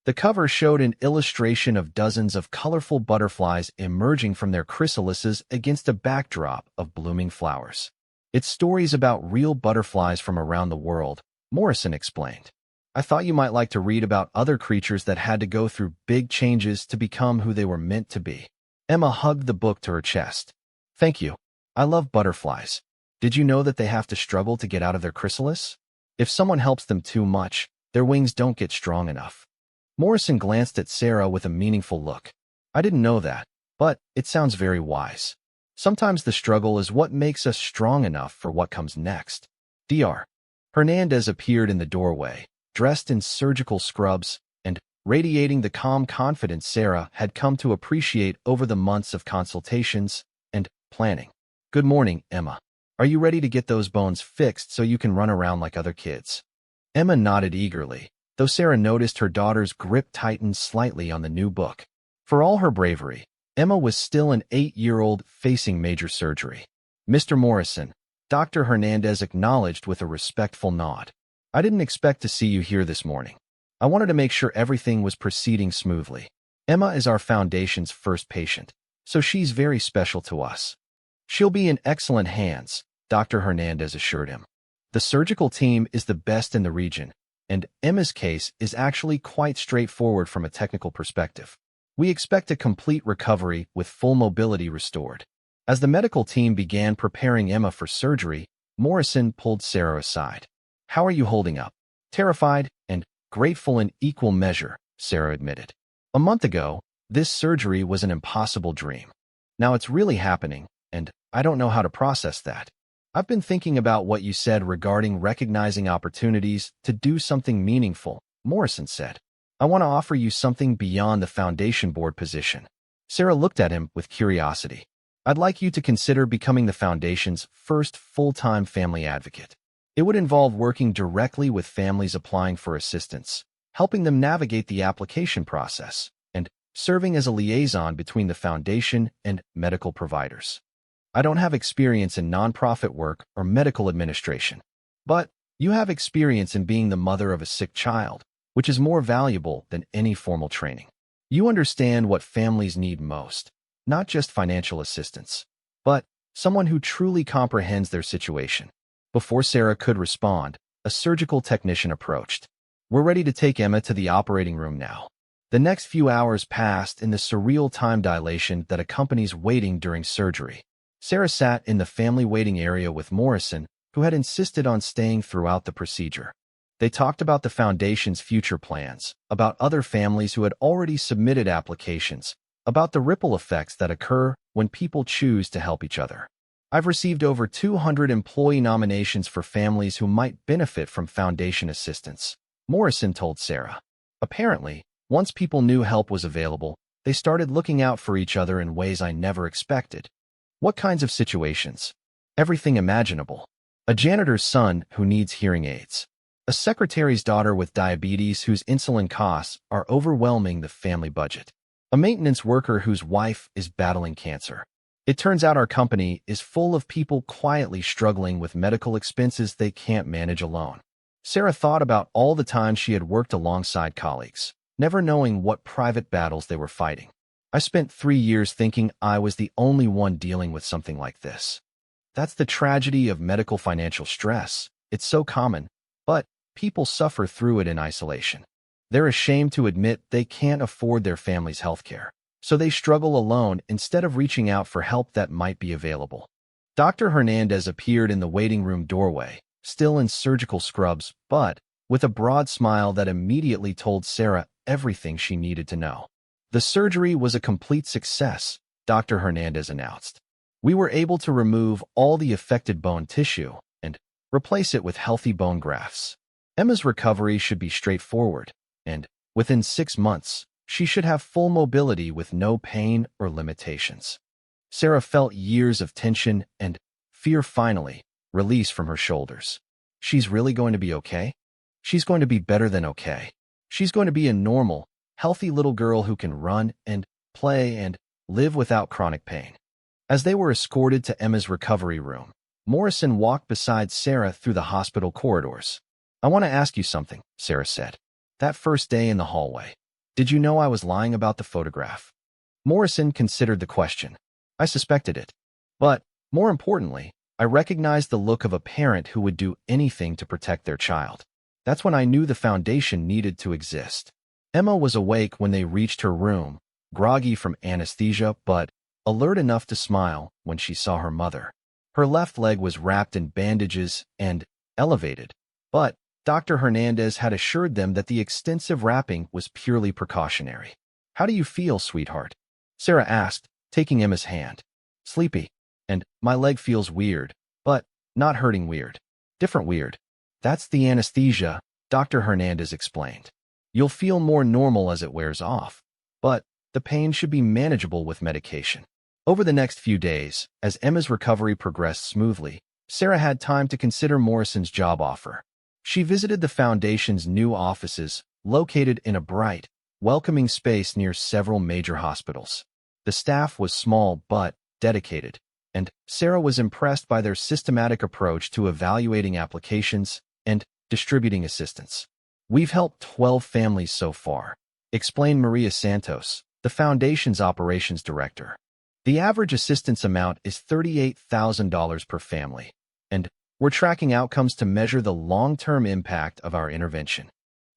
The cover showed an illustration of dozens of colorful butterflies emerging from their chrysalises against a backdrop of blooming flowers. It's stories about real butterflies from around the world, Morrison explained. I thought you might like to read about other creatures that had to go through big changes to become who they were meant to be. Emma hugged the book to her chest. Thank you. I love butterflies. Did you know that they have to struggle to get out of their chrysalis? If someone helps them too much, their wings don't get strong enough. Morrison glanced at Sarah with a meaningful look. I didn't know that, but it sounds very wise. Sometimes the struggle is what makes us strong enough for what comes next. Dr. Hernandez appeared in the doorway, dressed in surgical scrubs and radiating the calm confidence Sarah had come to appreciate over the months of consultations and planning. Good morning, Emma. Are you ready to get those bones fixed so you can run around like other kids? Emma nodded eagerly, though Sarah noticed her daughter's grip tightened slightly on the new book. For all her bravery, Emma was still an 8-year-old facing major surgery. Mr. Morrison, Dr. Hernandez acknowledged with a respectful nod. I didn't expect to see you here this morning. I wanted to make sure everything was proceeding smoothly. Emma is our foundation's first patient, so she's very special to us. She'll be in excellent hands, Dr. Hernandez assured him. The surgical team is the best in the region, and Emma's case is actually quite straightforward from a technical perspective. We expect a complete recovery with full mobility restored. As the medical team began preparing Emma for surgery, Morrison pulled Sarah aside. How are you holding up? Terrified and grateful in equal measure, Sarah admitted. A month ago, this surgery was an impossible dream. Now it's really happening, and I don't know how to process that. I've been thinking about what you said regarding recognizing opportunities to do something meaningful, Morrison said. I want to offer you something beyond the foundation board position. Sarah looked at him with curiosity. I'd like you to consider becoming the foundation's first full-time family advocate. It would involve working directly with families applying for assistance, helping them navigate the application process, and serving as a liaison between the foundation and medical providers. I don't have experience in nonprofit work or medical administration, but you have experience in being the mother of a sick child, which is more valuable than any formal training. You understand what families need most, not just financial assistance, but someone who truly comprehends their situation. Before Sarah could respond, a surgical technician approached. We're ready to take Emma to the operating room now. The next few hours passed in the surreal time dilation that accompanies waiting during surgery. Sarah sat in the family waiting area with Morrison, who had insisted on staying throughout the procedure. They talked about the foundation's future plans, about other families who had already submitted applications, about the ripple effects that occur when people choose to help each other. I've received over 200 employee nominations for families who might benefit from foundation assistance, Morrison told Sarah. Apparently, once people knew help was available, they started looking out for each other in ways I never expected. What kinds of situations? Everything imaginable. A janitor's son who needs hearing aids. A secretary's daughter with diabetes whose insulin costs are overwhelming the family budget. A maintenance worker whose wife is battling cancer. It turns out our company is full of people quietly struggling with medical expenses they can't manage alone. Sarah thought about all the time she had worked alongside colleagues, never knowing what private battles they were fighting. I spent 3 years thinking I was the only one dealing with something like this. That's the tragedy of medical financial stress. It's so common, but people suffer through it in isolation. They're ashamed to admit they can't afford their family's healthcare, so they struggle alone instead of reaching out for help that might be available. Dr. Hernandez appeared in the waiting room doorway, still in surgical scrubs, but with a broad smile that immediately told Sarah everything she needed to know. The surgery was a complete success, Dr. Hernandez announced. We were able to remove all the affected bone tissue and replace it with healthy bone grafts. Emma's recovery should be straightforward, and within 6 months, she should have full mobility with no pain or limitations. Sarah felt years of tension and fear finally release from her shoulders. She's really going to be okay? She's going to be better than okay. She's going to be a normal, healthy little girl who can run and play and live without chronic pain. As they were escorted to Emma's recovery room, Morrison walked beside Sarah through the hospital corridors. I want to ask you something, Sarah said. That first day in the hallway, did you know I was lying about the photograph? Morrison considered the question. I suspected it. But, more importantly, I recognized the look of a parent who would do anything to protect their child. That's when I knew the foundation needed to exist. Emma was awake when they reached her room, groggy from anesthesia but alert enough to smile when she saw her mother. Her left leg was wrapped in bandages and elevated, but Dr. Hernandez had assured them that the extensive wrapping was purely precautionary. How do you feel, sweetheart? Sarah asked, taking Emma's hand. Sleepy, and my leg feels weird, but not hurting weird. Different weird. That's the anesthesia, Dr. Hernandez explained. You'll feel more normal as it wears off, but the pain should be manageable with medication. Over the next few days, as Emma's recovery progressed smoothly, Sarah had time to consider Morrison's job offer. She visited the foundation's new offices, located in a bright, welcoming space near several major hospitals. The staff was small but dedicated, and Sarah was impressed by their systematic approach to evaluating applications and distributing assistance. We've helped 12 families so far, explained Maria Santos, the foundation's operations director. The average assistance amount is $38,000 per family, and we're tracking outcomes to measure the long-term impact of our intervention.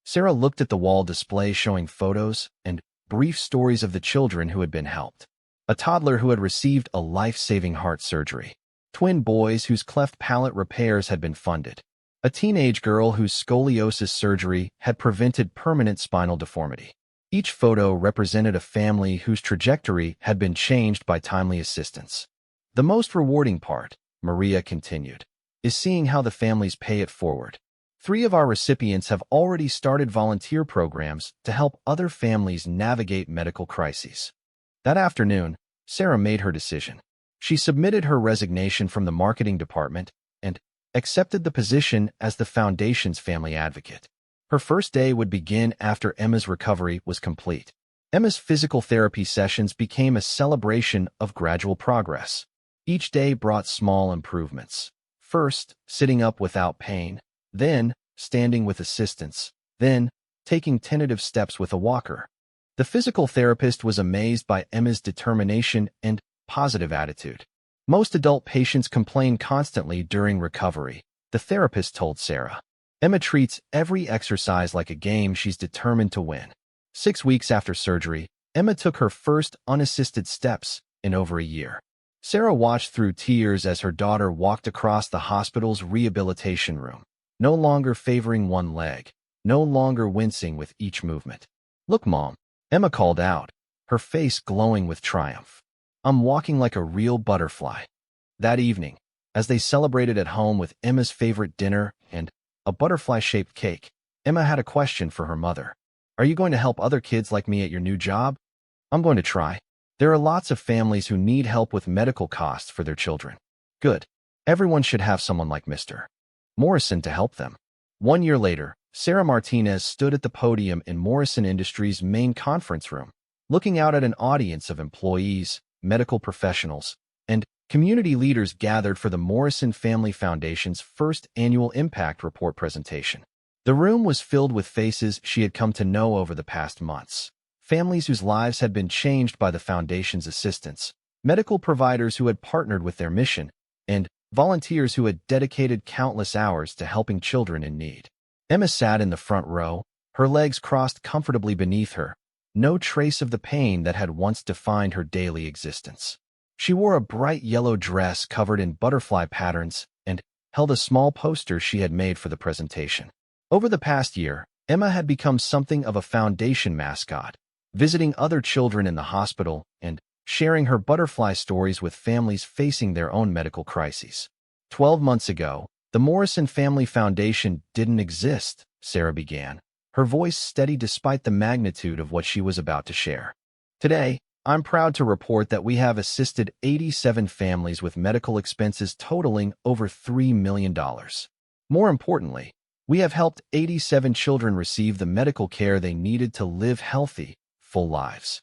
Sarah looked at the wall display showing photos and brief stories of the children who had been helped. A toddler who had received a life-saving heart surgery. Twin boys whose cleft palate repairs had been funded. A teenage girl whose scoliosis surgery had prevented permanent spinal deformity. Each photo represented a family whose trajectory had been changed by timely assistance. The most rewarding part, Maria continued, is seeing how the families pay it forward. 3 of our recipients have already started volunteer programs to help other families navigate medical crises. That afternoon, Sarah made her decision. She submitted her resignation from the marketing department and accepted the position as the foundation's family advocate. Her first day would begin after Emma's recovery was complete. Emma's physical therapy sessions became a celebration of gradual progress. Each day brought small improvements. First, sitting up without pain, then standing with assistance, then taking tentative steps with a walker. The physical therapist was amazed by Emma's determination and positive attitude. Most adult patients complain constantly during recovery, the therapist told Sarah. Emma treats every exercise like a game she's determined to win. 6 weeks after surgery, Emma took her first unassisted steps in over a year. Sarah watched through tears as her daughter walked across the hospital's rehabilitation room, no longer favoring one leg, no longer wincing with each movement. "Look, Mom," Emma called out, her face glowing with triumph. "I'm walking like a real butterfly." That evening, as they celebrated at home with Emma's favorite dinner and a butterfly-shaped cake, Emma had a question for her mother. "Are you going to help other kids like me at your new job?" "I'm going to try. There are lots of families who need help with medical costs for their children." "Good. Everyone should have someone like Mr. Morrison to help them." 1 year later, Sarah Martinez stood at the podium in Morrison Industries' main conference room, looking out at an audience of employees, medical professionals, and community leaders gathered for the Morrison Family Foundation's first annual Impact Report presentation. The room was filled with faces she had come to know over the past months. Families whose lives had been changed by the Foundation's assistance, medical providers who had partnered with their mission, and volunteers who had dedicated countless hours to helping children in need. Emma sat in the front row, her legs crossed comfortably beneath her, no trace of the pain that had once defined her daily existence. She wore a bright yellow dress covered in butterfly patterns and held a small poster she had made for the presentation. Over the past year, Emma had become something of a Foundation mascot, visiting other children in the hospital and sharing her butterfly stories with families facing their own medical crises. 12 months ago, the Morrison Family Foundation didn't exist, Sarah began, her voice steady despite the magnitude of what she was about to share. "Today, I'm proud to report that we have assisted 87 families with medical expenses totaling over $3 million. More importantly, we have helped 87 children receive the medical care they needed to live healthy, full lives."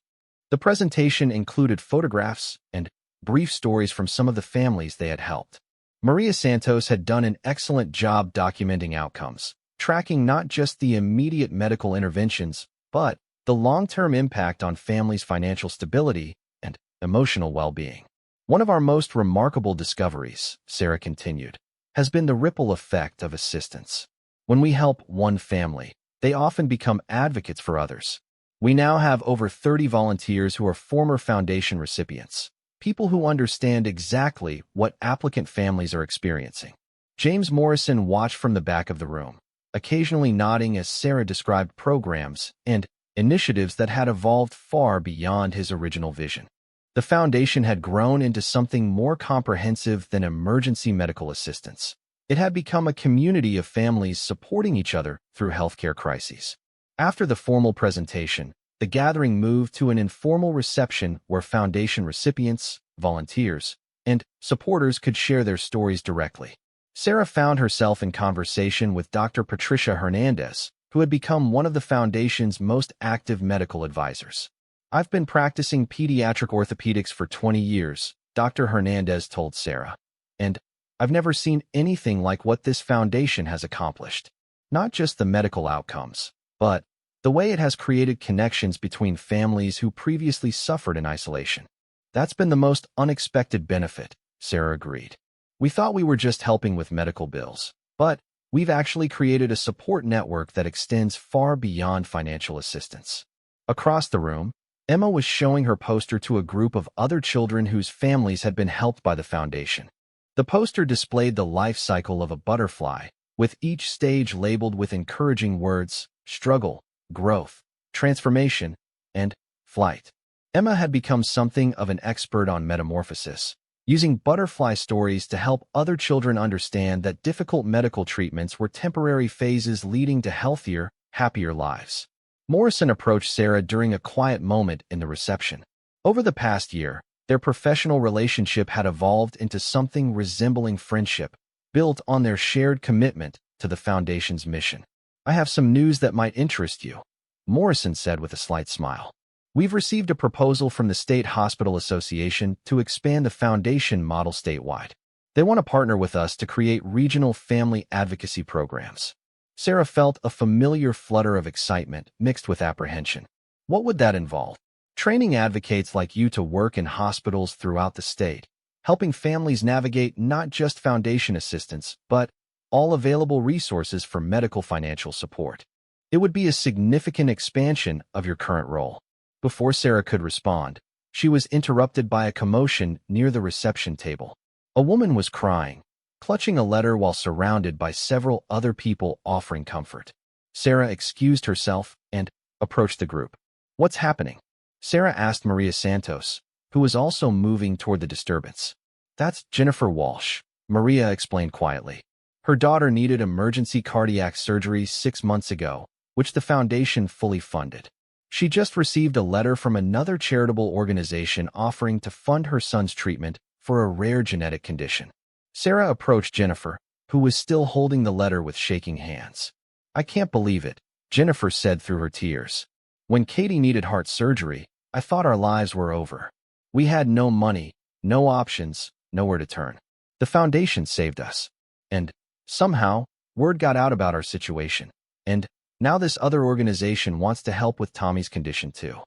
The presentation included photographs and brief stories from some of the families they had helped. Maria Santos had done an excellent job documenting outcomes, tracking not just the immediate medical interventions, but the long-term impact on families' financial stability and emotional well-being. "One of our most remarkable discoveries," Sarah continued, "has been the ripple effect of assistance. When we help one family, they often become advocates for others. We now have over 30 volunteers who are former Foundation recipients, people who understand exactly what applicant families are experiencing." James Morrison watched from the back of the room, occasionally nodding as Sarah described programs and initiatives that had evolved far beyond his original vision. The Foundation had grown into something more comprehensive than emergency medical assistance. It had become a community of families supporting each other through healthcare crises. After the formal presentation, the gathering moved to an informal reception where Foundation recipients, volunteers, and supporters could share their stories directly. Sarah found herself in conversation with Dr. Patricia Hernandez, who had become one of the Foundation's most active medical advisors. "I've been practicing pediatric orthopedics for 20 years, Dr. Hernandez told Sarah, "and I've never seen anything like what this Foundation has accomplished. Not just the medical outcomes, but the way it has created connections between families who previously suffered in isolation. That's been the most unexpected benefit," Sarah agreed. "We thought we were just helping with medical bills, but we've actually created a support network that extends far beyond financial assistance." Across the room, Emma was showing her poster to a group of other children whose families had been helped by the Foundation. The poster displayed the life cycle of a butterfly, with each stage labeled with encouraging words: struggle, growth, transformation, and flight. Emma had become something of an expert on metamorphosis, using butterfly stories to help other children understand that difficult medical treatments were temporary phases leading to healthier, happier lives. Morrison approached Sarah during a quiet moment in the reception. Over the past year, their professional relationship had evolved into something resembling friendship, built on their shared commitment to the Foundation's mission. "I have some news that might interest you," Morrison said with a slight smile. "We've received a proposal from the State Hospital Association to expand the Foundation model statewide. They want to partner with us to create regional family advocacy programs." Sarah felt a familiar flutter of excitement mixed with apprehension. What would that involve? Training advocates like you to work in hospitals throughout the state, helping families navigate not just Foundation assistance, but all available resources for medical financial support. It would be a significant expansion of your current role. Before Sarah could respond, she was interrupted by a commotion near the reception table. A woman was crying, clutching a letter while surrounded by several other people offering comfort. Sarah excused herself and approached the group. "What's happening?" Sarah asked Maria Santos, who was also moving toward the disturbance. "That's Jennifer Walsh," Maria explained quietly. "Her daughter needed emergency cardiac surgery 6 months ago, which the Foundation fully funded. She just received a letter from another charitable organization offering to fund her son's treatment for a rare genetic condition." Sarah approached Jennifer, who was still holding the letter with shaking hands. "I can't believe it," Jennifer said through her tears. "When Katie needed heart surgery, I thought our lives were over. We had no money, no options, nowhere to turn. The Foundation saved us. And somehow, word got out about our situation. And now this other organization wants to help with Tommy's condition too."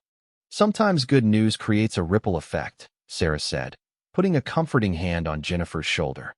"Sometimes good news creates a ripple effect," Sarah said, putting a comforting hand on Jennifer's shoulder.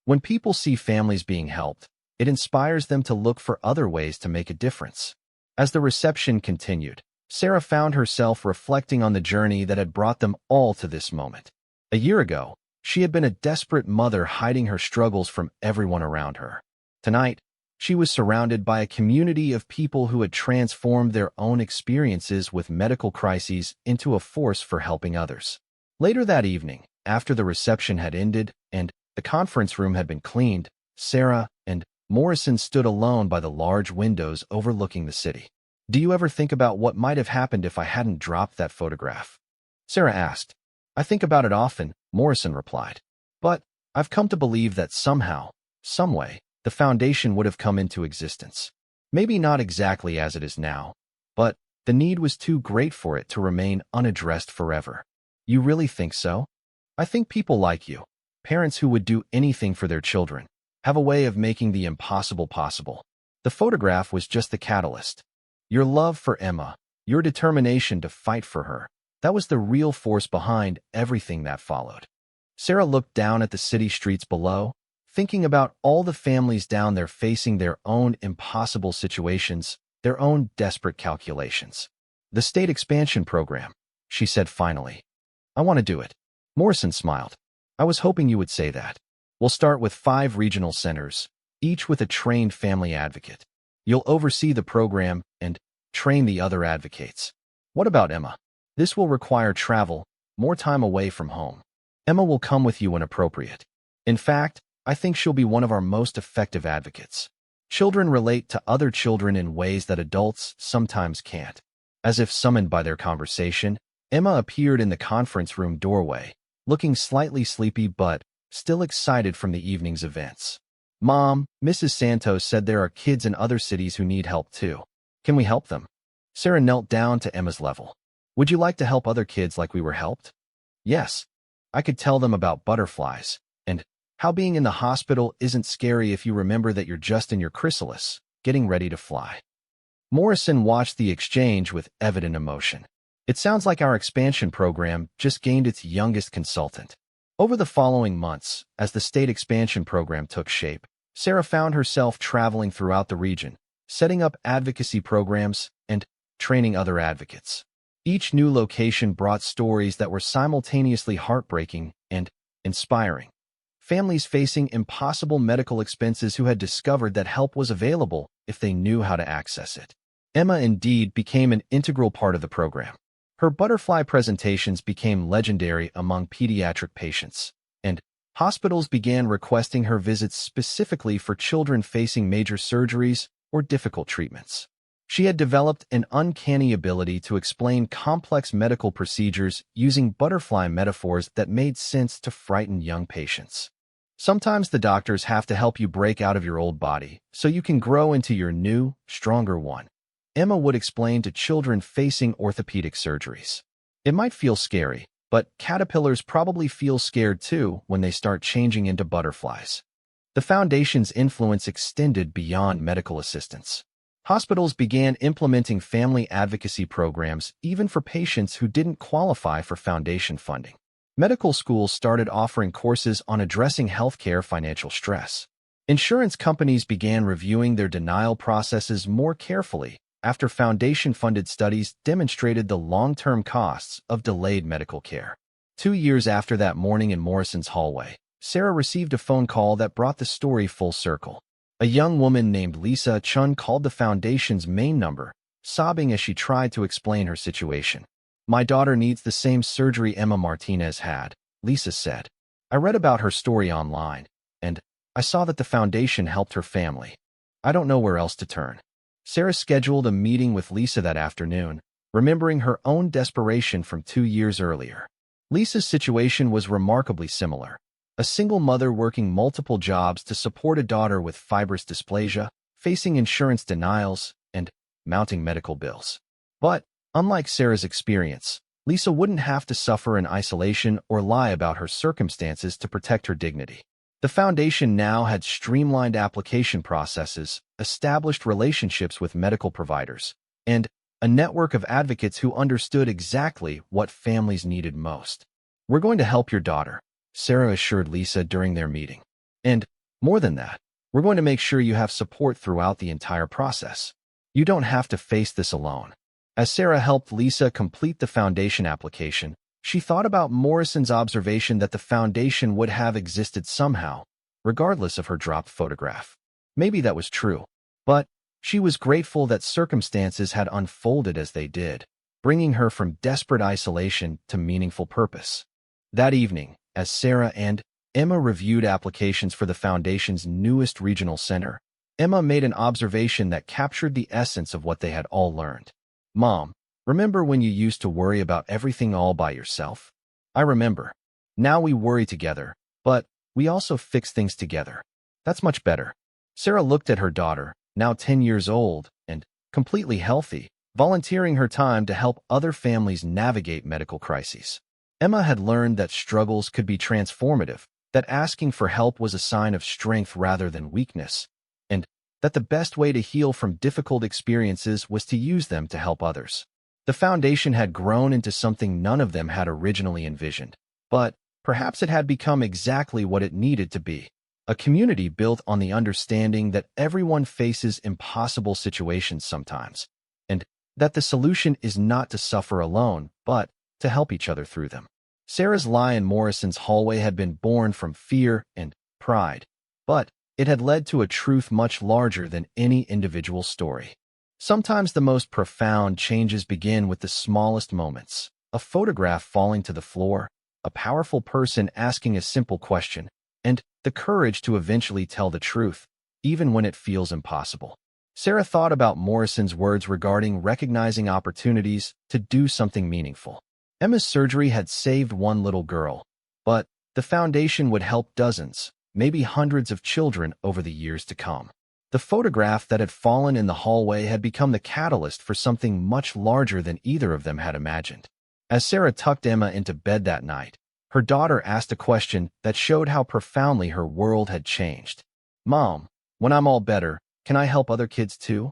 "When people see families being helped, it inspires them to look for other ways to make a difference." As the reception continued, Sarah found herself reflecting on the journey that had brought them all to this moment. A year ago, she had been a desperate mother hiding her struggles from everyone around her. Tonight, she was surrounded by a community of people who had transformed their own experiences with medical crises into a force for helping others. Later that evening, after the reception had ended and the conference room had been cleaned, Sarah and Morrison stood alone by the large windows overlooking the city. "Do you ever think about what might have happened if I hadn't dropped that photograph?" Sarah asked. "I think about it often," Morrison replied. "But I've come to believe that somehow, someway, the Foundation would have come into existence. Maybe not exactly as it is now, but the need was too great for it to remain unaddressed forever." "You really think so?" "I think people like you, parents who would do anything for their children, have a way of making the impossible possible. The photograph was just the catalyst. Your love for Emma, your determination to fight for her, that was the real force behind everything that followed." Sarah looked down at the city streets below, thinking about all the families down there facing their own impossible situations, their own desperate calculations. "The state expansion program," she said finally. "I want to do it." Morrison smiled. "I was hoping you would say that. We'll start with 5 regional centers, each with a trained family advocate. You'll oversee the program and train the other advocates." "What about Emma?" "This will require travel, more time away from home. Emma will come with you when appropriate. In fact, I think she'll be one of our most effective advocates. Children relate to other children in ways that adults sometimes can't." As if summoned by their conversation, Emma appeared in the conference room doorway, looking slightly sleepy but still excited from the evening's events. "Mom, Mrs. Santos said there are kids in other cities who need help too. Can we help them?" Sarah knelt down to Emma's level. "Would you like to help other kids like we were helped?" "Yes. I could tell them about butterflies, and how being in the hospital isn't scary if you remember that you're just in your chrysalis, getting ready to fly." Morrison watched the exchange with evident emotion. "It sounds like our expansion program just gained its youngest consultant." Over the following months, as the state expansion program took shape, Sarah found herself traveling throughout the region, setting up advocacy programs and training other advocates. Each new location brought stories that were simultaneously heartbreaking and inspiring. Families facing impossible medical expenses who had discovered that help was available if they knew how to access it. Emma indeed became an integral part of the program. Her butterfly presentations became legendary among pediatric patients, and Hospitals began requesting her visits specifically for children facing major surgeries or difficult treatments. She had developed an uncanny ability to explain complex medical procedures using butterfly metaphors that made sense to frighten young patients. Sometimes the doctors have to help you break out of your old body so you can grow into your new, stronger one, Emma would explain to children facing orthopedic surgeries. It might feel scary, but caterpillars probably feel scared too when they start changing into butterflies. The Foundation's influence extended beyond medical assistance. Hospitals began implementing family advocacy programs even for patients who didn't qualify for Foundation funding. Medical schools started offering courses on addressing healthcare financial stress. Insurance companies began reviewing their denial processes more carefully after Foundation-funded studies demonstrated the long-term costs of delayed medical care. 2 years after that morning in Morrison's hallway, Sarah received a phone call that brought the story full circle. A young woman named Lisa Chun called the Foundation's main number, sobbing as she tried to explain her situation. "My daughter needs the same surgery Emma Martinez had," Lisa said. "I read about her story online, and I saw that the Foundation helped her family. I don't know where else to turn." Sarah scheduled a meeting with Lisa that afternoon, remembering her own desperation from 2 years earlier. Lisa's situation was remarkably similar. A single mother working multiple jobs to support a daughter with fibrous dysplasia, facing insurance denials, and mounting medical bills. But, unlike Sarah's experience, Lisa wouldn't have to suffer in isolation or lie about her circumstances to protect her dignity. The Foundation now had streamlined application processes, established relationships with medical providers, and a network of advocates who understood exactly what families needed most. "We're going to help your daughter," Sarah assured Lisa during their meeting. "And, more than that, we're going to make sure you have support throughout the entire process. You don't have to face this alone." As Sarah helped Lisa complete the Foundation application, she thought about Morrison's observation that the Foundation would have existed somehow, regardless of her dropped photograph. Maybe that was true, but she was grateful that circumstances had unfolded as they did, bringing her from desperate isolation to meaningful purpose. That evening, as Sarah and Emma reviewed applications for the Foundation's newest regional center, Emma made an observation that captured the essence of what they had all learned. "Mom, remember when you used to worry about everything all by yourself? I remember. Now we worry together, but we also fix things together. That's much better." Sarah looked at her daughter, now 10 years old and completely healthy, volunteering her time to help other families navigate medical crises. Emma had learned that struggles could be transformative, that asking for help was a sign of strength rather than weakness, and that the best way to heal from difficult experiences was to use them to help others. The Foundation had grown into something none of them had originally envisioned, but perhaps it had become exactly what it needed to be: a community built on the understanding that everyone faces impossible situations sometimes, and that the solution is not to suffer alone, but to help each other through them. Sarah's lie in Morrison's hallway had been born from fear and pride, but it had led to a truth much larger than any individual story. Sometimes the most profound changes begin with the smallest moments: a photograph falling to the floor, a powerful person asking a simple question, and the courage to eventually tell the truth, even when it feels impossible. Sarah thought about Morrison's words regarding recognizing opportunities to do something meaningful. Emma's surgery had saved one little girl, but the Foundation would help dozens, maybe hundreds of children over the years to come. The photograph that had fallen in the hallway had become the catalyst for something much larger than either of them had imagined. As Sarah tucked Emma into bed that night, her daughter asked a question that showed how profoundly her world had changed. "Mom, when I'm all better, can I help other kids too?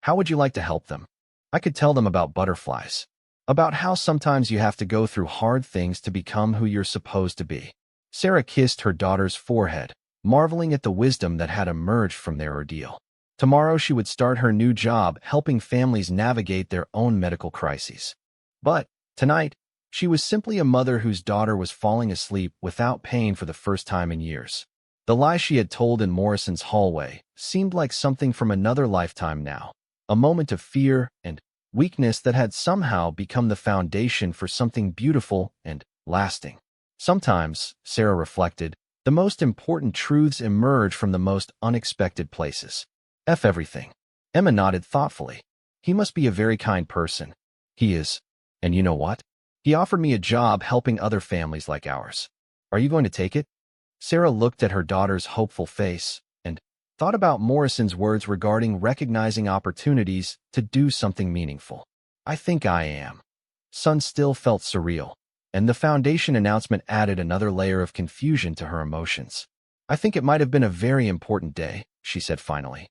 How would you like to help them? I could tell them about butterflies, about how sometimes you have to go through hard things to become who you're supposed to be." Sarah kissed her daughter's forehead, marveling at the wisdom that had emerged from their ordeal. Tomorrow she would start her new job helping families navigate their own medical crises. But tonight, she was simply a mother whose daughter was falling asleep without pain for the first time in years. The lie she had told in Morrison's hallway seemed like something from another lifetime now, a moment of fear and weakness that had somehow become the foundation for something beautiful and lasting. Sometimes, Sarah reflected, The most important truths emerge from the most unexpected places. F everything. Emma nodded thoughtfully. He must be a very kind person. He is. And you know what? He offered me a job helping other families like ours. Are you going to take it? Sarah looked at her daughter's hopeful face and thought about Morrison's words regarding recognizing opportunities to do something meaningful. I think I am. Sun still felt surreal, and the foundation announcement added another layer of confusion to her emotions. I think it might have been a very important day, she said finally.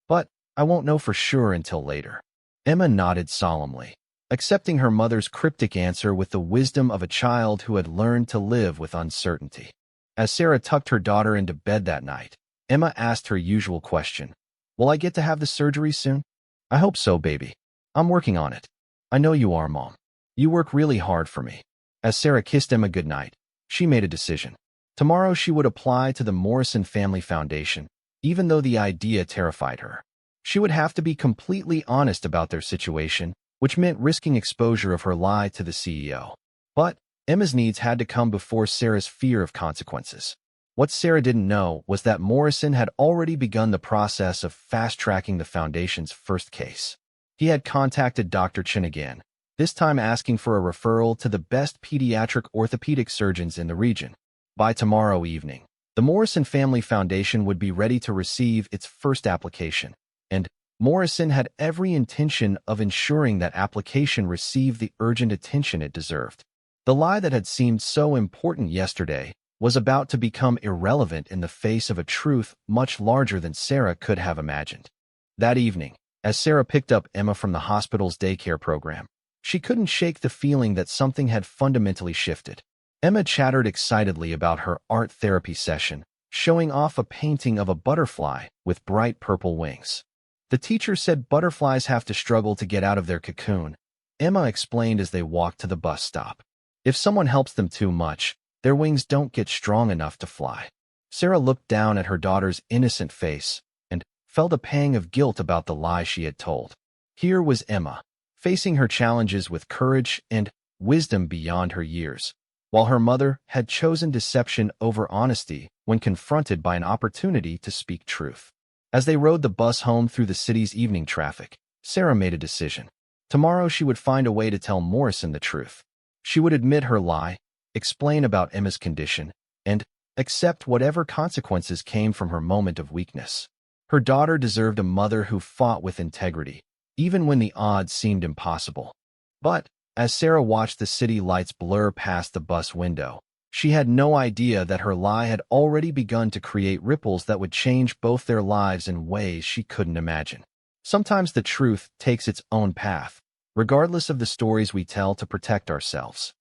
But I won't know for sure until later. Emma nodded solemnly, accepting her mother's cryptic answer with the wisdom of a child who had learned to live with uncertainty. As Sarah tucked her daughter into bed that night, Emma asked her usual question. Will I get to have the surgery soon? I hope so, baby. I'm working on it. I know you are, Mom. You work really hard for me. As Sarah kissed Emma goodnight, she made a decision. Tomorrow she would apply to the Morrison Family Foundation, even though the idea terrified her. She would have to be completely honest about their situation, which meant risking exposure of her lie to the CEO. But Emma's needs had to come before Sarah's fear of consequences. What Sarah didn't know was that Morrison had already begun the process of fast-tracking the foundation's first case. He had contacted Dr. Chen again, this time asking for a referral to the best pediatric orthopedic surgeons in the region. By tomorrow evening, the Morrison Family Foundation would be ready to receive its first application, and Morrison had every intention of ensuring that application received the urgent attention it deserved. The lie that had seemed so important yesterday was about to become irrelevant in the face of a truth much larger than Sarah could have imagined. That evening, as Sarah picked up Emma from the hospital's daycare program, she couldn't shake the feeling that something had fundamentally shifted. Emma chattered excitedly about her art therapy session, showing off a painting of a butterfly with bright purple wings. The teacher said butterflies have to struggle to get out of their cocoon, Emma explained as they walked to the bus stop. If someone helps them too much, their wings don't get strong enough to fly. Sarah looked down at her daughter's innocent face and felt a pang of guilt about the lie she had told. Here was Emma, facing her challenges with courage and wisdom beyond her years, while her mother had chosen deception over honesty when confronted by an opportunity to speak truth. As they rode the bus home through the city's evening traffic, Sarah made a decision. Tomorrow she would find a way to tell Morrison the truth. She would admit her lie, explain about Emma's condition, and accept whatever consequences came from her moment of weakness. Her daughter deserved a mother who fought with integrity, even when the odds seemed impossible. But as Sarah watched the city lights blur past the bus window, she had no idea that her lie had already begun to create ripples that would change both their lives in ways she couldn't imagine. Sometimes the truth takes its own path, regardless of the stories we tell to protect ourselves.